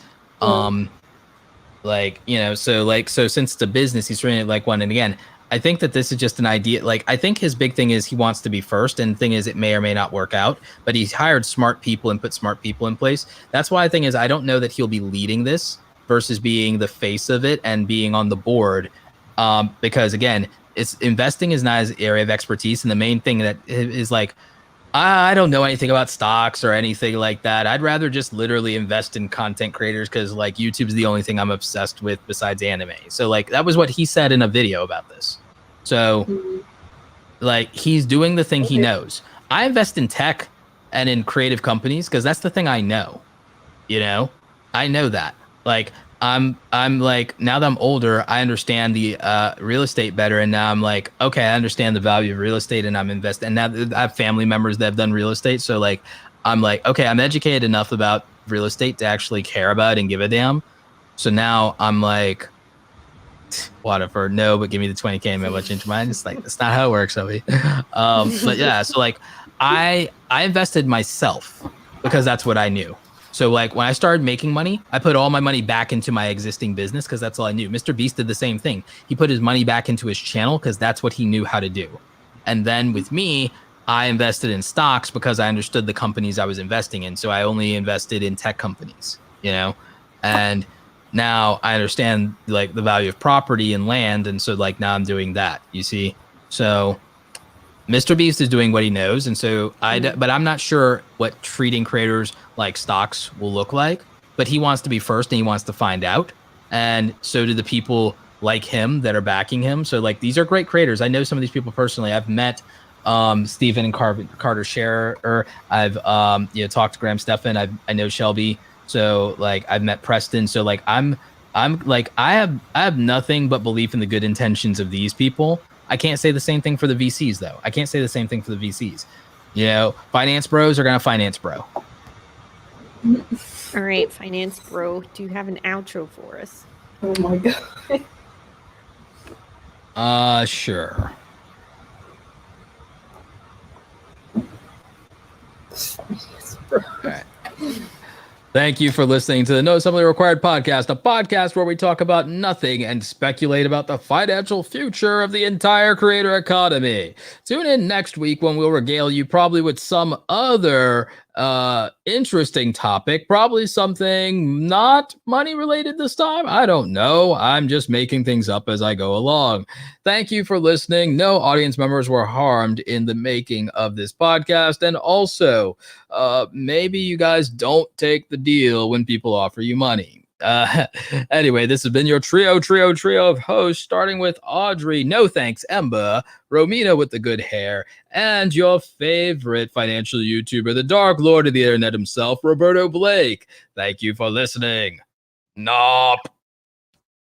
like, you know, so since it's a business, he's trying to like one. And again, I think that this is just an idea. Like, I think his big thing is he wants to be first, and the thing is, it may or may not work out, but he's hired smart people and put smart people in place. That's why the thing is, I don't know that he'll be leading this versus being the face of it and being on the board. Because again, it's investing is not his area of expertise. And the main thing that is like, I don't know anything about stocks or anything like that. I'd rather just literally invest in content creators, because like YouTube's the only thing I'm obsessed with besides anime. So like that was what he said in a video about this. So like he's doing the thing he knows. I invest in tech and in creative companies because that's the thing I know. You know, I know that. Like I'm like, now that I'm older, I understand the real estate better, and now I'm like, okay, I understand the value of real estate, and I'm investing. And now I have family members that have done real estate, so like I'm like, okay, I'm educated enough about real estate to actually care about and give a damn. So now I'm like, whatever, no, but give me the 20K and maybe I'll change my mind. It's like, that's not how it works, Obi. But yeah, so like I invested myself because that's what I knew. So like when I started making money, I put all my money back into my existing business because that's all I knew. MrBeast did the same thing. He put his money back into his channel because that's what he knew how to do. And then with me, I invested in stocks because I understood the companies I was investing in. So I only invested in tech companies, you know, and now I understand like the value of property and land. And so like now I'm doing that, you see. So MrBeast is doing what he knows, and so but I'm not sure what treating creators like stocks will look like. But he wants to be first, and he wants to find out, and so do the people like him that are backing him. So like these are great creators. I know some of these people personally. I've met Stephen and Carter Scherer. I've talked to Graham Stephan. I know Shelby. So like I've met Preston. So like I'm like I have nothing but belief in the good intentions of these people. I can't say the same thing for the VCs, though. I can't say the same thing for the VCs. You know, finance bros are going to finance bro. All right, finance bro, do you have an outro for us? Oh my god. Sure. All right. Thank you for listening to the No Assembly Required podcast, a podcast where we talk about nothing and speculate about the financial future of the entire creator economy. Tune in next week when we'll regale you probably with some other interesting topic, probably something not money related this time. I don't know. I'm just making things up as I go along. Thank you for listening. No audience members were harmed in the making of this podcast. And also, maybe you guys don't take the deal when people offer you money. Anyway, this has been your trio of hosts, starting with Audrey, no thanks, Ember, Romina with the good hair, and your favorite financial YouTuber, the Dark Lord of the Internet himself, Roberto Blake. Thank you for listening. Nop.